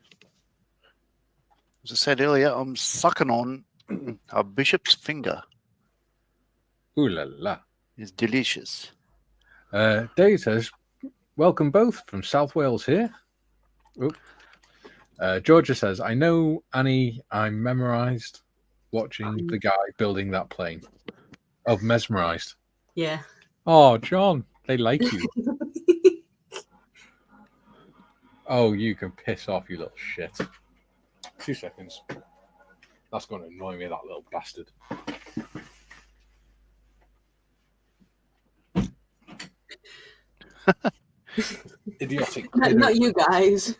As I said earlier, I'm sucking on a bishop's finger. Ooh la la. It's delicious. Dave says, welcome both from South Wales here. Georgia says, I know, Annie, I'm memorized watching the guy building that plane. Oh, mesmerized. Yeah. Oh, John, they like you. Oh, you can piss off, you little shit. 2 seconds. That's going to annoy me, that little bastard. Idiotic. Not you guys.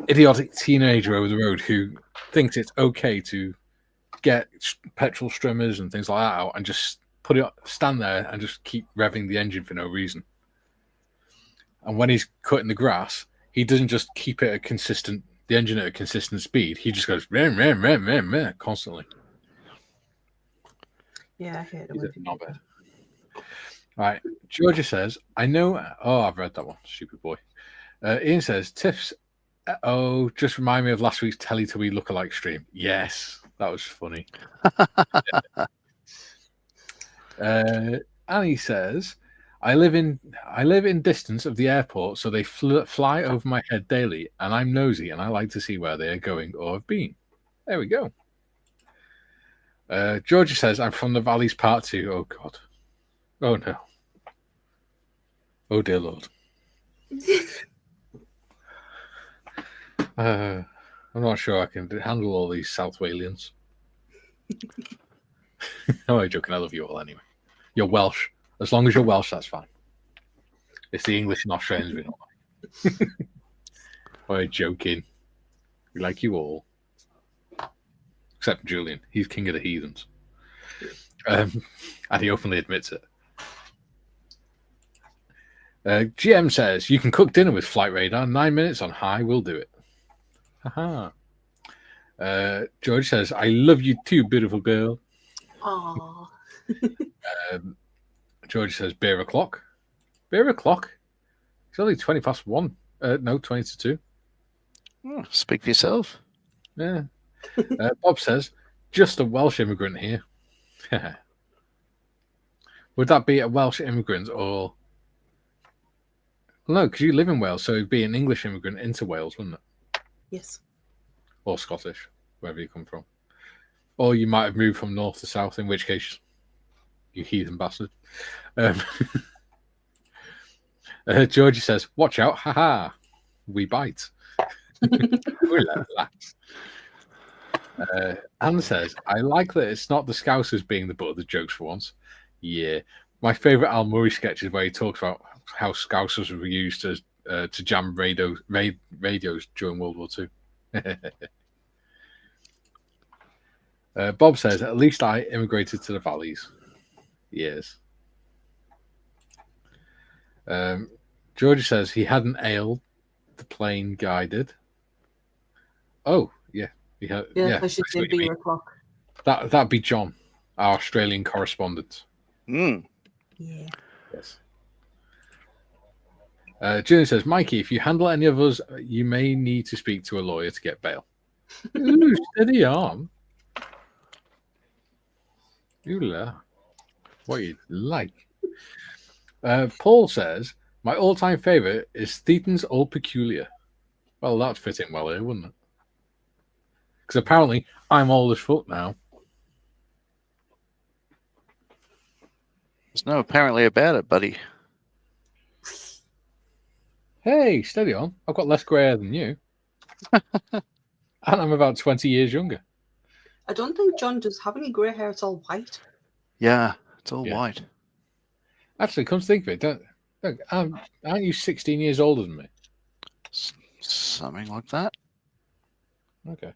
Idiotic teenager over the road who thinks it's okay to get petrol streamers and things like that out and just stand there and just keep revving the engine for no reason. And when he's cutting the grass, he doesn't just keep it the engine at a consistent speed. He just goes ram, ram, ram, ram, ram, constantly. Yeah, I hate it. Not bad. All right. Georgia says, I know. Oh, I've read that one. Stupid boy. Ian says, Tiff's. Oh, just remind me of last week's Teletubby lookalike stream. Yes, that was funny. Annie says, I live in distance of the airport, so they fly over my head daily, and I'm nosy, and I like to see where they are going or have been. There we go. Georgia says, I'm from the Valleys Part 2. Oh, God. Oh, no. Oh, dear Lord. I'm not sure I can handle all these South Walians. No, I'm joking. I love you all anyway. You're Welsh. As long as you're Welsh, that's fine. It's the English and Australians we don't like. We're joking. We like you all. except Julian. He's king of the heathens. And he openly admits it. GM says, you can cook dinner with flight radar. 9 minutes on high will do it. Haha. George says, I love you too, beautiful girl. Aww. George says, beer o'clock. Beer o'clock? It's only 20 past 1. No, 20 to 2. Oh, speak for yourself. Yeah. Bob says, just a Welsh immigrant here. Would that be a Welsh immigrant or... No, because you live in Wales, so it'd be an English immigrant into Wales, wouldn't it? Yes. Or Scottish, wherever you come from. Or you might have moved from north to south, in which case, you heathen bastard. Georgie says, watch out, haha, we bite. Anne says, I like that it's not the Scousers being the butt of the jokes for once. Yeah. My favourite Al Murray sketch is where he talks about how Scousers were used to jam radios during World War II. Bob says, at least I immigrated to the valleys. Yes. George says he hadn't ale the plane guided. Oh, yeah. I should say beer o'clock. That'd be John, our Australian correspondent. Mm. Yeah. Yes. Julian says, Mikey, if you handle any of us, you may need to speak to a lawyer to get bail. Ooh, steady on. Ooh, what you like. Paul says, my all-time favourite is Thetan's Old Peculiar. Well, that'd fit in well here, wouldn't it? Because apparently I'm old as fuck now. There's no apparently about it, buddy. Hey, steady on. I've got less grey hair than you. And I'm about 20 years younger. I don't think John does have any grey hair. It's all white. Yeah, it's all white. Actually, come to think of it, aren't you 16 years older than me? Something like that. Okay.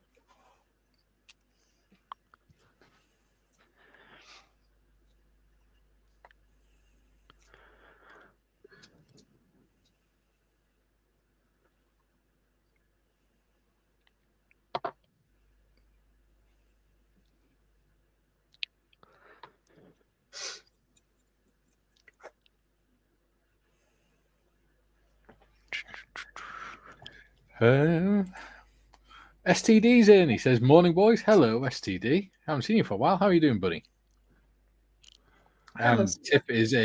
STD's in. He says, morning, boys. Hello, STD. Haven't seen you for a while. How are you doing, buddy? Tiff is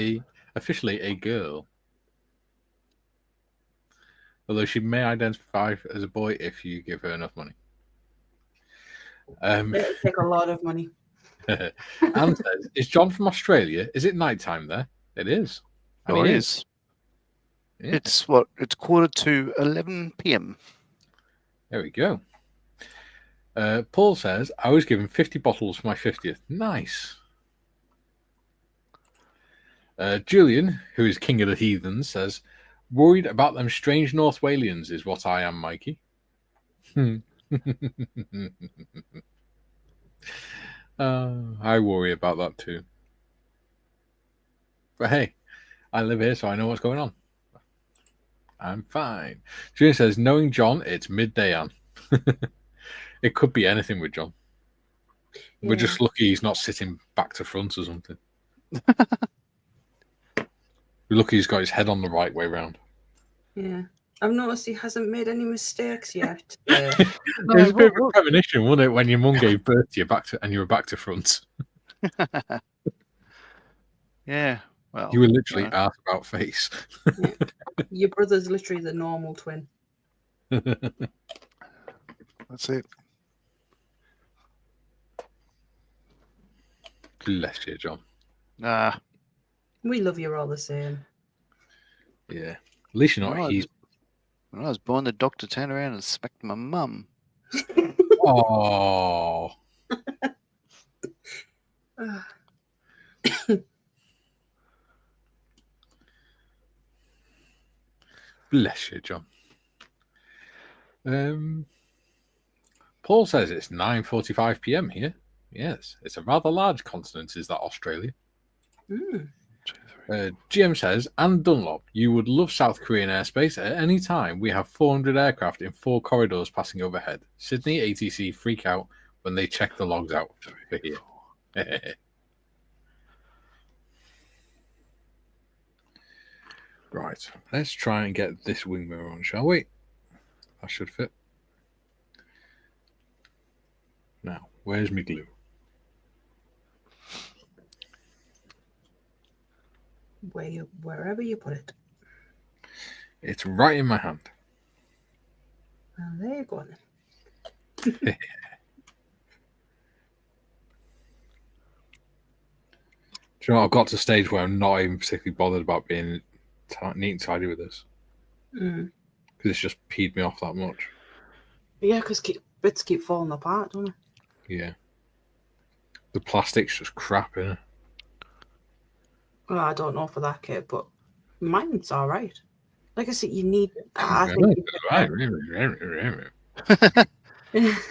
officially a girl. Although she may identify as a boy if you give her enough money. It'll take a lot of money. Anne says, is John from Australia? Is it night time there? It is. Oh, it is. Yeah. It's 11:45 p.m. There we go. Paul says, I was given 50 bottles for my 50th. Nice. Julian, who is king of the heathens, says, worried about them strange North Walians is what I am, Mikey. I worry about that too. But hey, I live here, so I know what's going on. I'm fine. Julian says, knowing John, it's midday, Anne. It could be anything with John. Yeah. We're just lucky he's not sitting back to front or something. We're lucky he's got his head on the right way round. Yeah. I've noticed he hasn't made any mistakes yet. It was a bit of a premonition, wasn't it, when your mum gave birth to you and you were back to front? Yeah. Well, you were literally ass about face. Yeah. Your brother's literally the normal twin. That's it. Bless you, John. Nah. We love you all the same. Yeah. At least you're not easy. When I was born, the doctor turned around and smacked my mum. Oh. Bless you, John. Paul says it's 9:45 p.m. here. Yes, it's a rather large continent, is that Australia? GM says, and Dunlop, you would love South Korean airspace at any time. We have 400 aircraft in 4 corridors passing overhead. Sydney ATC freak out when they check the logs out for here. Right, let's try and get this wing mirror on, shall we? That should fit. Now, where's my glue? Wherever you put it. It's right in my hand. Well, there you go then. Do you know, I've got to a stage where I'm not even particularly bothered about being neat and tidy with this. Because it's just peed me off that much. Yeah, because bits keep falling apart, don't they? Yeah. The plastic's just crap, innit? Well, I don't know for that kit, but mine's all right. Like I said, you need. I think.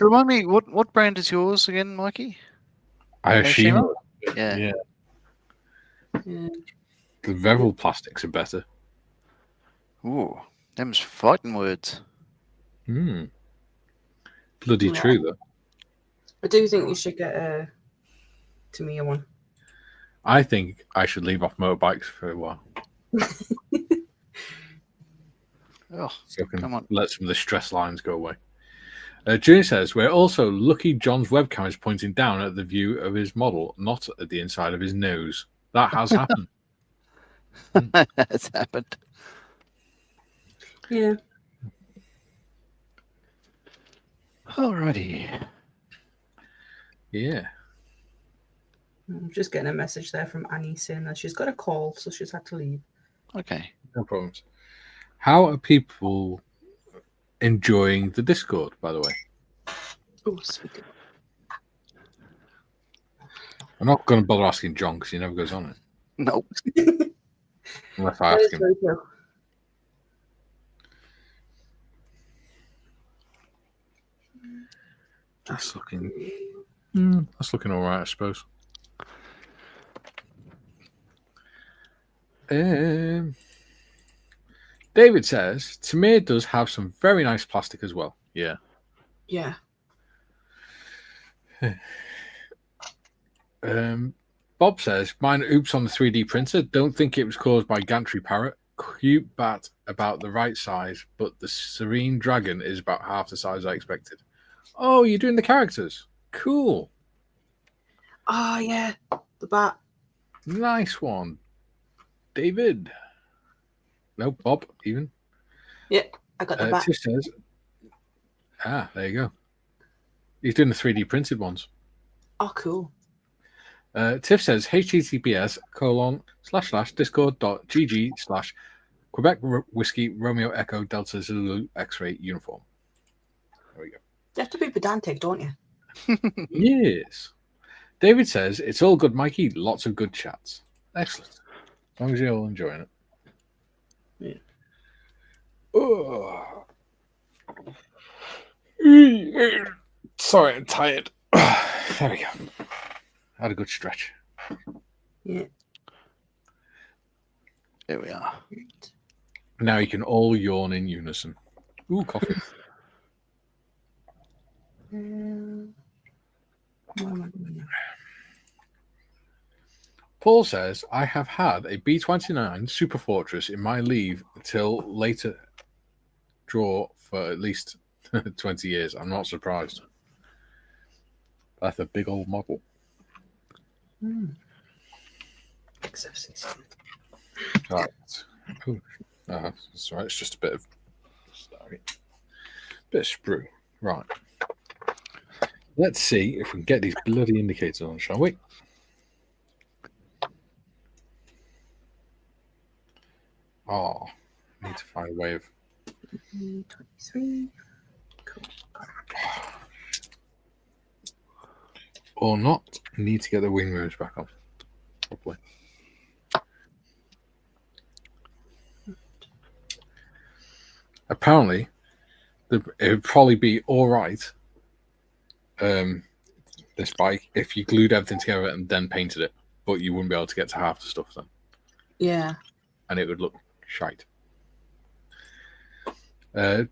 Remind me, what brand is yours again, Mikey? Hiroshima. Yeah. Yeah. The Revel plastics are better. Ooh, them's fighting words. Bloody true, though. I do think you should get a Tamiya one. I think I should leave off motorbikes for a while. Oh, So I can come on. let some of the stress lines go away. Junior says, we're also lucky John's webcam is pointing down at the view of his model, not at the inside of his nose. That has happened. That's happened. Yeah. Alrighty. Yeah. I'm just getting a message there from Annie saying that she's got a call, so she's had to leave. Okay. No problems. How are people enjoying the Discord, by the way? Oh, sweet. I'm not going to bother asking John because he never goes on it. Nope. Unless I ask him. That's looking all right, I suppose. David says Tamir does have some very nice plastic as well. Yeah. Yeah. Bob says mine oops on the 3D printer. Don't think it was caused by Gantry Parrot. Cute bat about the right size, but the Serene Dragon is about half the size I expected. Oh, you're doing the characters. Cool. Oh, yeah. The bat. Nice one. David. No, Bob, even. Yeah, I got the bat. Tiff says, there you go. He's doing the 3D printed ones. Oh, cool. Tiff says, https://discord.gg/Quebec Whiskey Romeo Echo Delta Zulu X-ray uniform. There we go. You have to be pedantic, don't you? Yes. David says, it's all good, Mikey. Lots of good chats. Excellent. As long as you're all enjoying it. Yeah. Oh. Sorry, I'm tired. There we go. Had a good stretch. Yeah. There we are. Now you can all yawn in unison. Ooh, coffee. What am I doing now? Paul says, I have had a B-29 Super Fortress in my leave till later draw for at least 20 years. I'm not surprised. That's a big old model. XFCC. Right. Ooh. That's right. It's just a bit of sprue. Right. Let's see if we can get these bloody indicators on, shall we? Oh, I need to find a way of 23. Cool. or not. I need to get the wing mirrors back on properly. Apparently, it would probably be all right this bike if you glued everything together and then painted it, but you wouldn't be able to get to half the stuff then. Yeah. And it would look shite.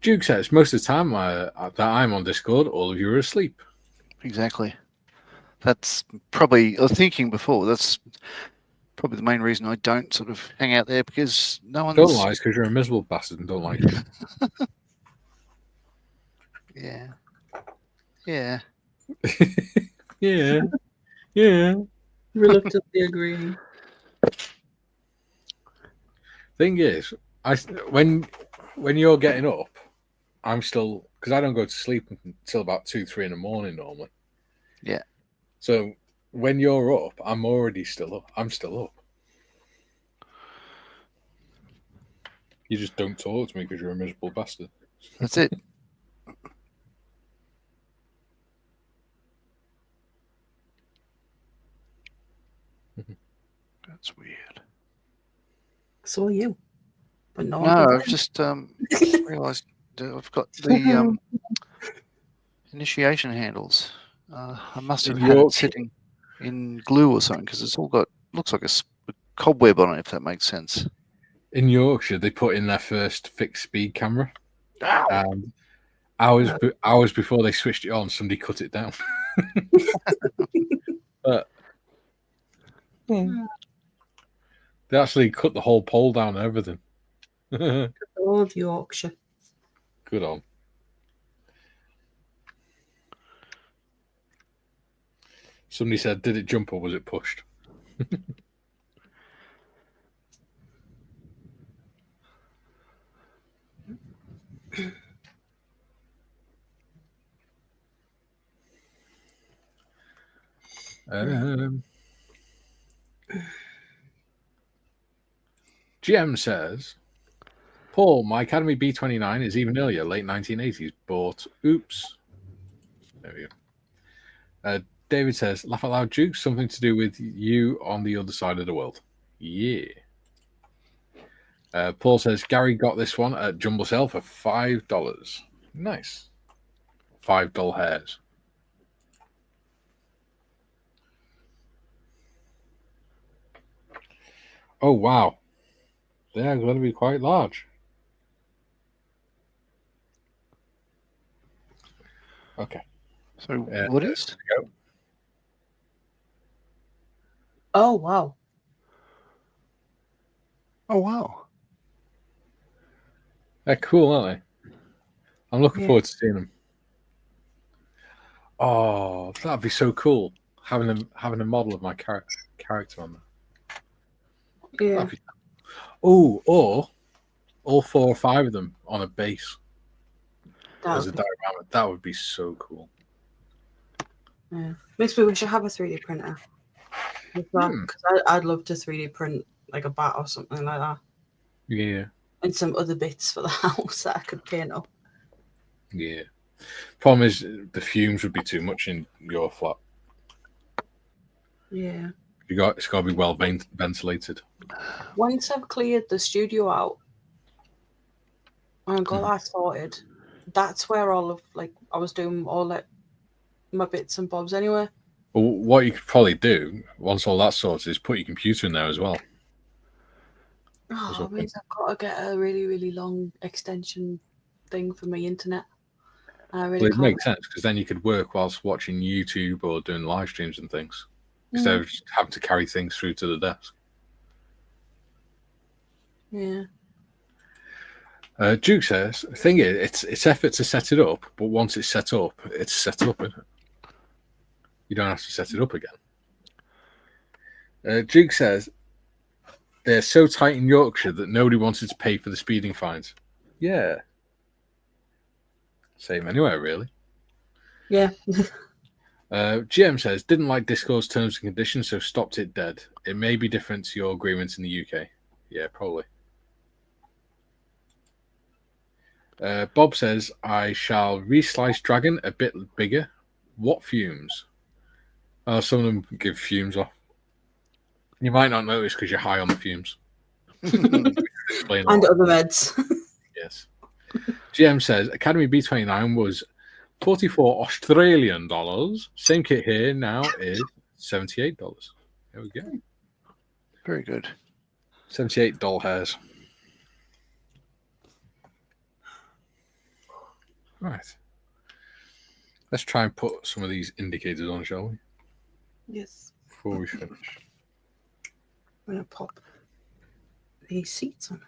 Duke says, most of the time that I'm on Discord, all of you are asleep. Exactly. That's probably, I was thinking before, that's probably the main reason I don't sort of hang out there, because no one's... Don't lie, it's because you're a miserable bastard and don't like it. Yeah. Yeah. Yeah. Yeah. Reluctantly agreeing. Thing is, when you're getting up, I'm still, because I don't go to sleep until about 2-3 in the morning normally. Yeah. So when you're up, I'm already still up. I'm still up. You just don't talk to me because you're a miserable bastard. That's it. That's weird. So are you. But no, I've just realised I've got the initiation handles. I must have had it sitting in glue or something, because it's all got, looks like a cobweb on it, if that makes sense. In Yorkshire, they put in their first fixed speed camera. And hours before they switched it on, somebody cut it down. But they actually cut the whole pole down and everything. All of Yorkshire. Good on. Somebody said, did it jump or was it pushed? GM says, Paul, my Academy B29 is even earlier, late 1980s. Bought. Oops. There we go. David says, laugh out loud, Duke, something to do with you on the other side of the world. Yeah. Paul says, Gary got this one at Jumble Sale for $5. Nice. $5 hairs. Oh, wow. They're going to be quite large. Okay. So what is? Oh, wow. Oh, wow. They're cool, aren't they? I'm looking forward to seeing them. Oh, that'd be so cool. Having a model of my character on there. Yeah. Oh, or all 4 or 5 of them on a base as a diorama. That would be so cool. Yeah. Makes me wish I have a 3D printer. Because I'd love to 3D print like a bat or something like that. Yeah. And some other bits for the house that I could paint up. Yeah. Problem is, the fumes would be too much in your flat. Yeah. It's got to be well ventilated. Once I've cleared the studio out and got that sorted, that's where all of I was doing all my bits and bobs anyway. Well, what you could probably do once all that's sorted is put your computer in there as well. Oh, it means I've got to get a really, really long extension thing for my internet. It makes sense, because then you could work whilst watching YouTube or doing live streams and things, instead of just having to carry things through to the desk. Yeah. Duke says, the thing is, it's effort to set it up, but once it's set up, isn't it? You don't have to set it up again. Duke says, they're so tight in Yorkshire that nobody wanted to pay for the speeding fines. Yeah. Same anywhere, really. Yeah. GM says, didn't like Discord's terms and conditions, so stopped it dead. It may be different to your agreement in the UK. Yeah, probably. Bob says, I shall reslice Dragon a bit bigger. What fumes? Some of them give fumes off. You might not notice because you're high on the fumes. And other meds. Yes. GM says, Academy B29 was $44 Australian. Same kit here now is $78. There we go. Very good. $78 hairs. Right. Let's try and put some of these indicators on, shall we? Yes. Before we finish. I'm going to pop these seats on.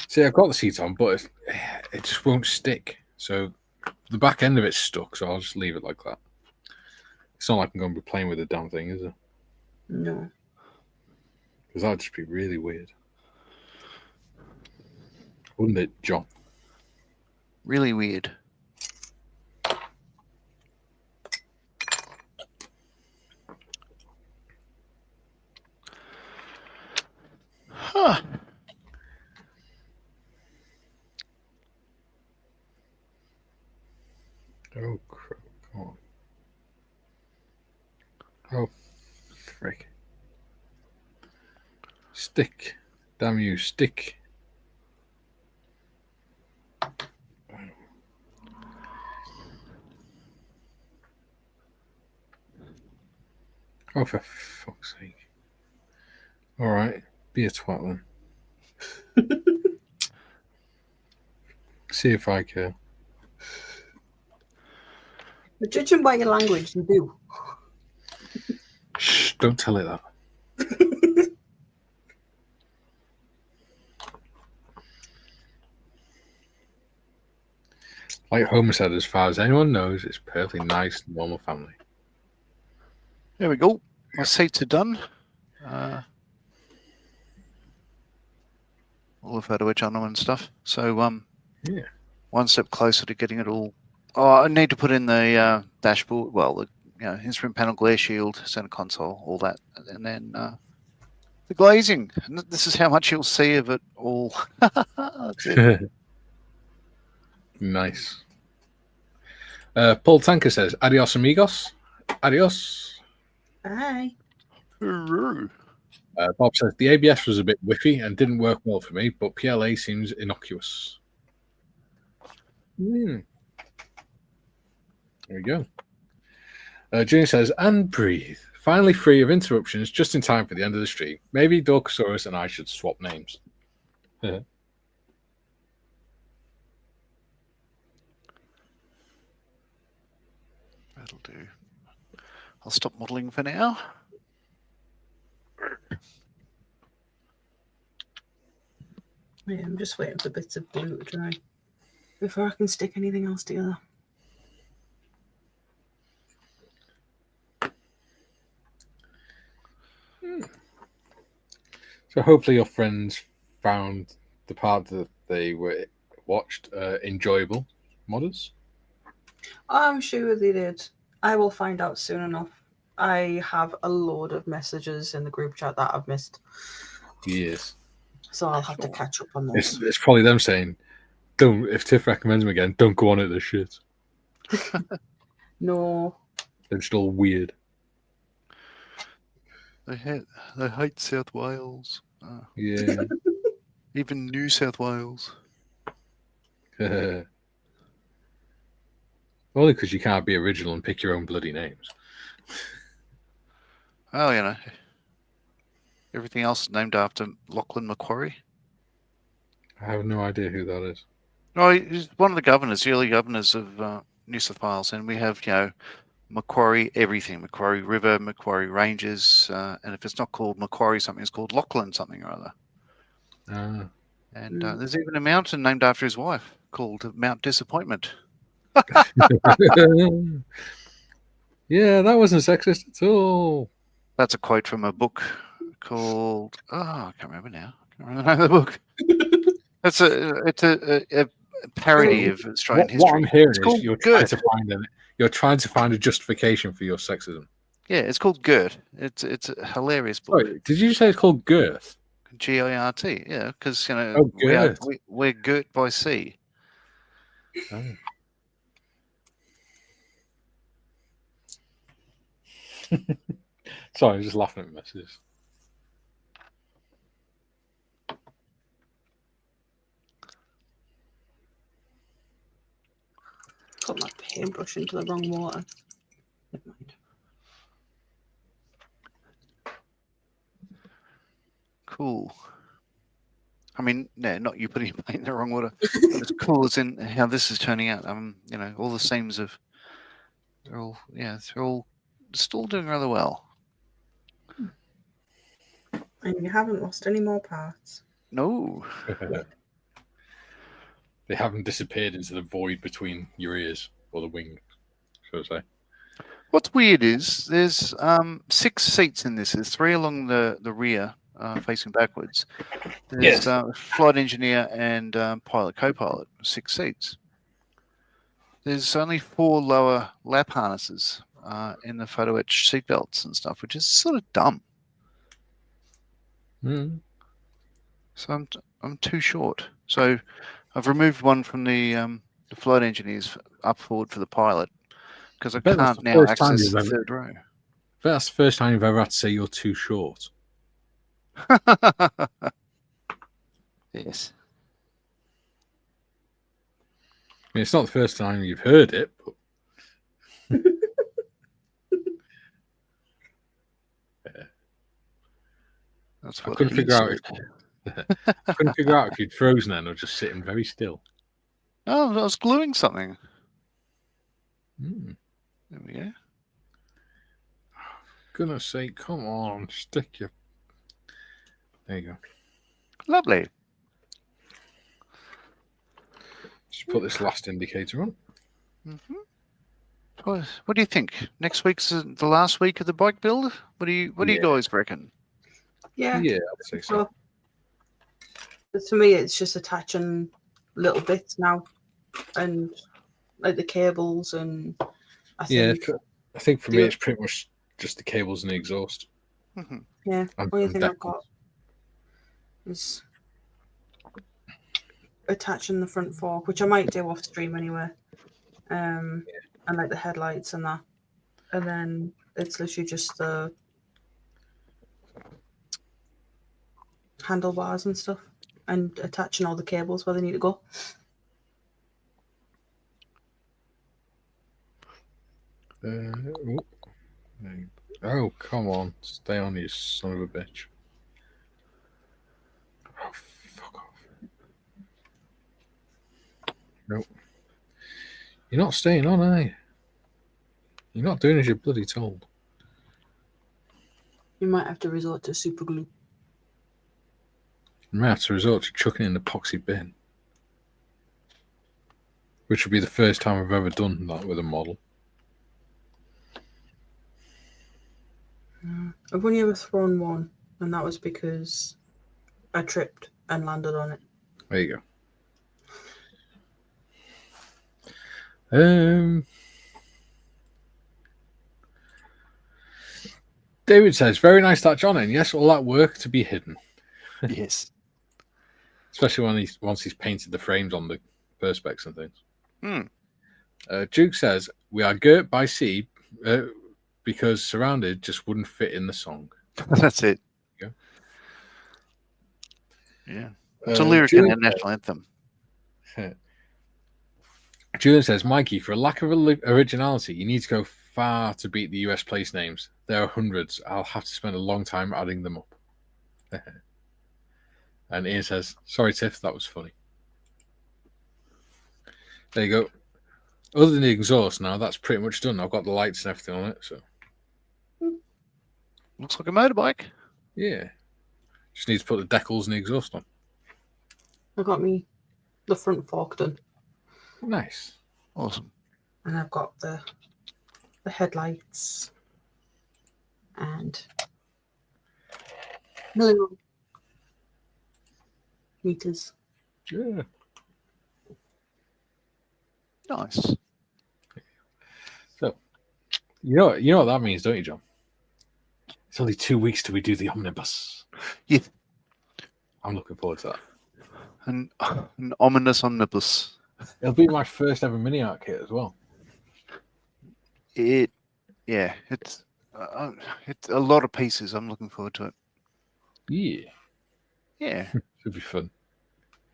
See, I've got the seat on, but it just won't stick. So the back end of it's stuck, so I'll just leave it like that. It's not like I'm going to be playing with the damn thing, is it? No. Because that'd just be really weird. Wouldn't it, John? Really weird. Huh. Oh, crap. Come on. Oh, frick. Stick. Damn you, stick. Oh, for fuck's sake. Alright, be a twat then. See if I care. But judging by your language, you do. Shh, don't tell it that. Like Homer said, as far as anyone knows, it's a perfectly nice, normal family. There we go. My seats are done. All the photo etch on them and stuff. So, Yeah. one step closer to getting it all. Oh, I need to put in the dashboard. Well, the instrument panel, glare shield, center console, all that, and then the glazing. And this is how much you'll see of it all. That's it. Nice. Paul Tanker says, "Adios, amigos." Adios. Bye. Bob says, "The ABS was a bit whiffy and didn't work well for me, but PLA seems innocuous." There we go. Junior says, "And breathe. Finally free of interruptions just in time for the end of the stream. Maybe Dorkosaurus and I should swap names." That'll do. I'll stop modelling for now. Yeah, I'm just waiting for bits of glue to dry before I can stick anything else together. So hopefully your friends found the part that they watched enjoyable, modders. I'm sure they did. I will find out soon enough. I have a load of messages in the group chat that I've missed. Yes. So I'll have to catch up on those. It's probably them saying, "Don't. If Tiff recommends them again, don't go on it. This shit." No. They're just all weird. They hate South Wales. Yeah. Even New South Wales. Only because you can't be original and pick your own bloody names. Oh, everything else is named after Lachlan Macquarie. I have no idea who that is. Oh, he's one of the governors, the early governors of New South Wales, and we have, Macquarie everything, Macquarie River, Macquarie Ranges, and if it's not called Macquarie something, it's called Lachlan something or other. And there's even a mountain named after his wife called Mount Disappointment. Yeah, that wasn't sexist at all. That's a quote from a book called I can't remember now. I can't remember the name of the book. It's a parody of Australian history. What I'm hearing is you're trying to find a justification for your sexism. Yeah, it's called Gert. It's a hilarious book. Sorry, did you say it's called Girth? Girt, yeah, because we're girt by sea. Oh. Sorry, I'm just laughing at messages. Put my paintbrush into the wrong water. Never mind. Cool. I mean, no, not you putting your paint in the wrong water. But it's cool as in how this is turning out. You know, all the seams they're all still doing rather well. And you haven't lost any more parts. No. They haven't disappeared into the void between your ears or the wing, so to say. What's weird is there's 6 seats in this. There's 3 along the rear, facing backwards. There's flight engineer and pilot, co-pilot, 6 seats. There's only 4 lower lap harnesses in the photo etch seatbelts and stuff, which is sort of dumb. Mm. So I'm too short. So I've removed one from the flight engineers up forward for the pilot because I can't now access the third row. That's the first time you've ever had to say you're too short. Yes. I mean, it's not the first time you've heard it, but That's I what couldn't he figure out. said. I couldn't figure out if you'd frozen then or just sitting very still. Oh, I was gluing something. Mm. There we go. Goodness sake, come on, stick your. There you go. Lovely. Just put this last indicator on. Mm-hmm. What do you think? Next week's the last week of the bike build. What do you guys reckon? Yeah. Yeah, I'd say so. But to me, it's just attaching little bits now, and like the cables, and I think for me it's pretty much just the cables and the exhaust. Mm-hmm. Yeah, only thing I've got is attaching the front fork, which I might do off stream anyway, and like the headlights and that, and then it's literally just the handlebars and stuff, and attaching all the cables where they need to go. Oh, come on. Stay on, you son of a bitch. Oh, fuck off. Nope. You're not staying on, are you? You're not doing as you're bloody told. You might have to resort to super glue. You might have to resort to chucking in the epoxy bin. Which would be the first time I've ever done that with a model. I've only ever thrown one, and that was because I tripped and landed on it. There you go. David says, very nice that John in. Yes, all that work to be hidden. Yes. Especially when once he's painted the frames on the perspex and things. Hmm. Duke says, we are girt by sea because Surrounded just wouldn't fit in the song. That's it. Yeah. Yeah. It's a lyric in the national anthem. Julian says, Mikey, for a lack of originality, you need to go far to beat the US place names. There are hundreds. I'll have to spend a long time adding them up. And Ian says, sorry, Tiff, that was funny. There you go. Other than the exhaust now, that's pretty much done. I've got the lights and everything on it, so. Looks like a motorbike. Yeah. Just need to put the decals and the exhaust on. I got me the front fork done. Nice. Awesome. And I've got the headlights and millimeter meters. Yeah. Nice. So, you know what that means, don't you, John? It's only 2 weeks till we do the omnibus. Yeah. I'm looking forward to that. An ominous omnibus. It'll be my first ever mini art kit as well. It's a lot of pieces. I'm looking forward to it. Yeah. Yeah. Should be fun.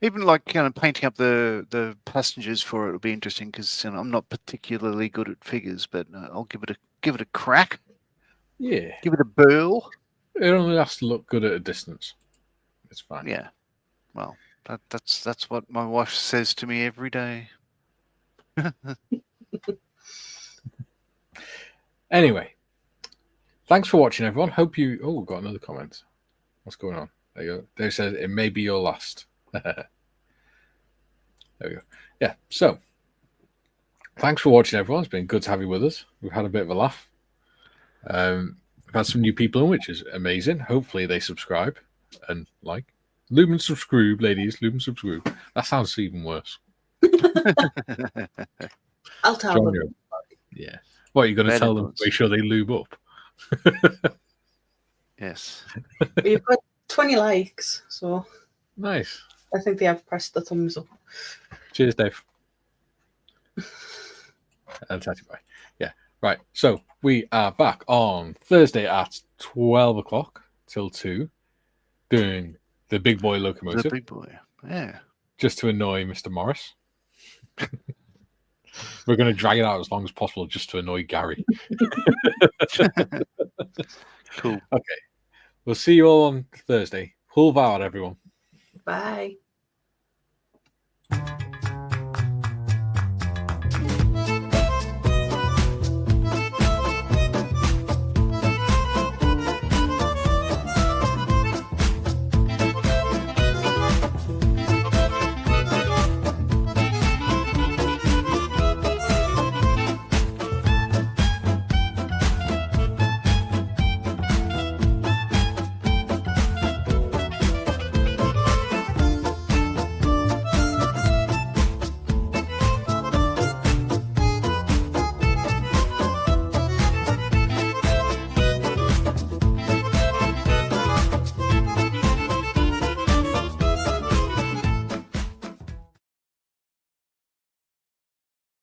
Even like kind of painting up the passengers for it will be interesting because I'm not particularly good at figures, but I'll give it a crack. Yeah. Give it a burl. It only has to look good at a distance. It's fine. Yeah. Well, that's what my wife says to me every day. Anyway, thanks for watching, everyone. Hope you. Oh, we've got another comment. What's going on? There you go. Dave says it may be your last. There we go. Yeah. So, thanks for watching, everyone. It's been good to have you with us. We've had a bit of a laugh. We've had some new people in, which is amazing. Hopefully, they subscribe and like. Lumen subscribe, ladies. Lumen subscribe. That sounds even worse. I'll tell them. Yeah. What, you're going to tell them to make sure they lube up? Yes. You've got 20 likes, so Nice. I think they have pressed the thumbs up. Cheers, Dave. And Tatty bye. Yeah. Right. So we are back on Thursday at 12 o'clock till 2 doing the big boy locomotive. The big boy. Yeah. Just to annoy Mr. Morris. We're going to drag it out as long as possible just to annoy Gary. Cool. Okay. We'll see you all on Thursday. Hull Vard, everyone. Bye.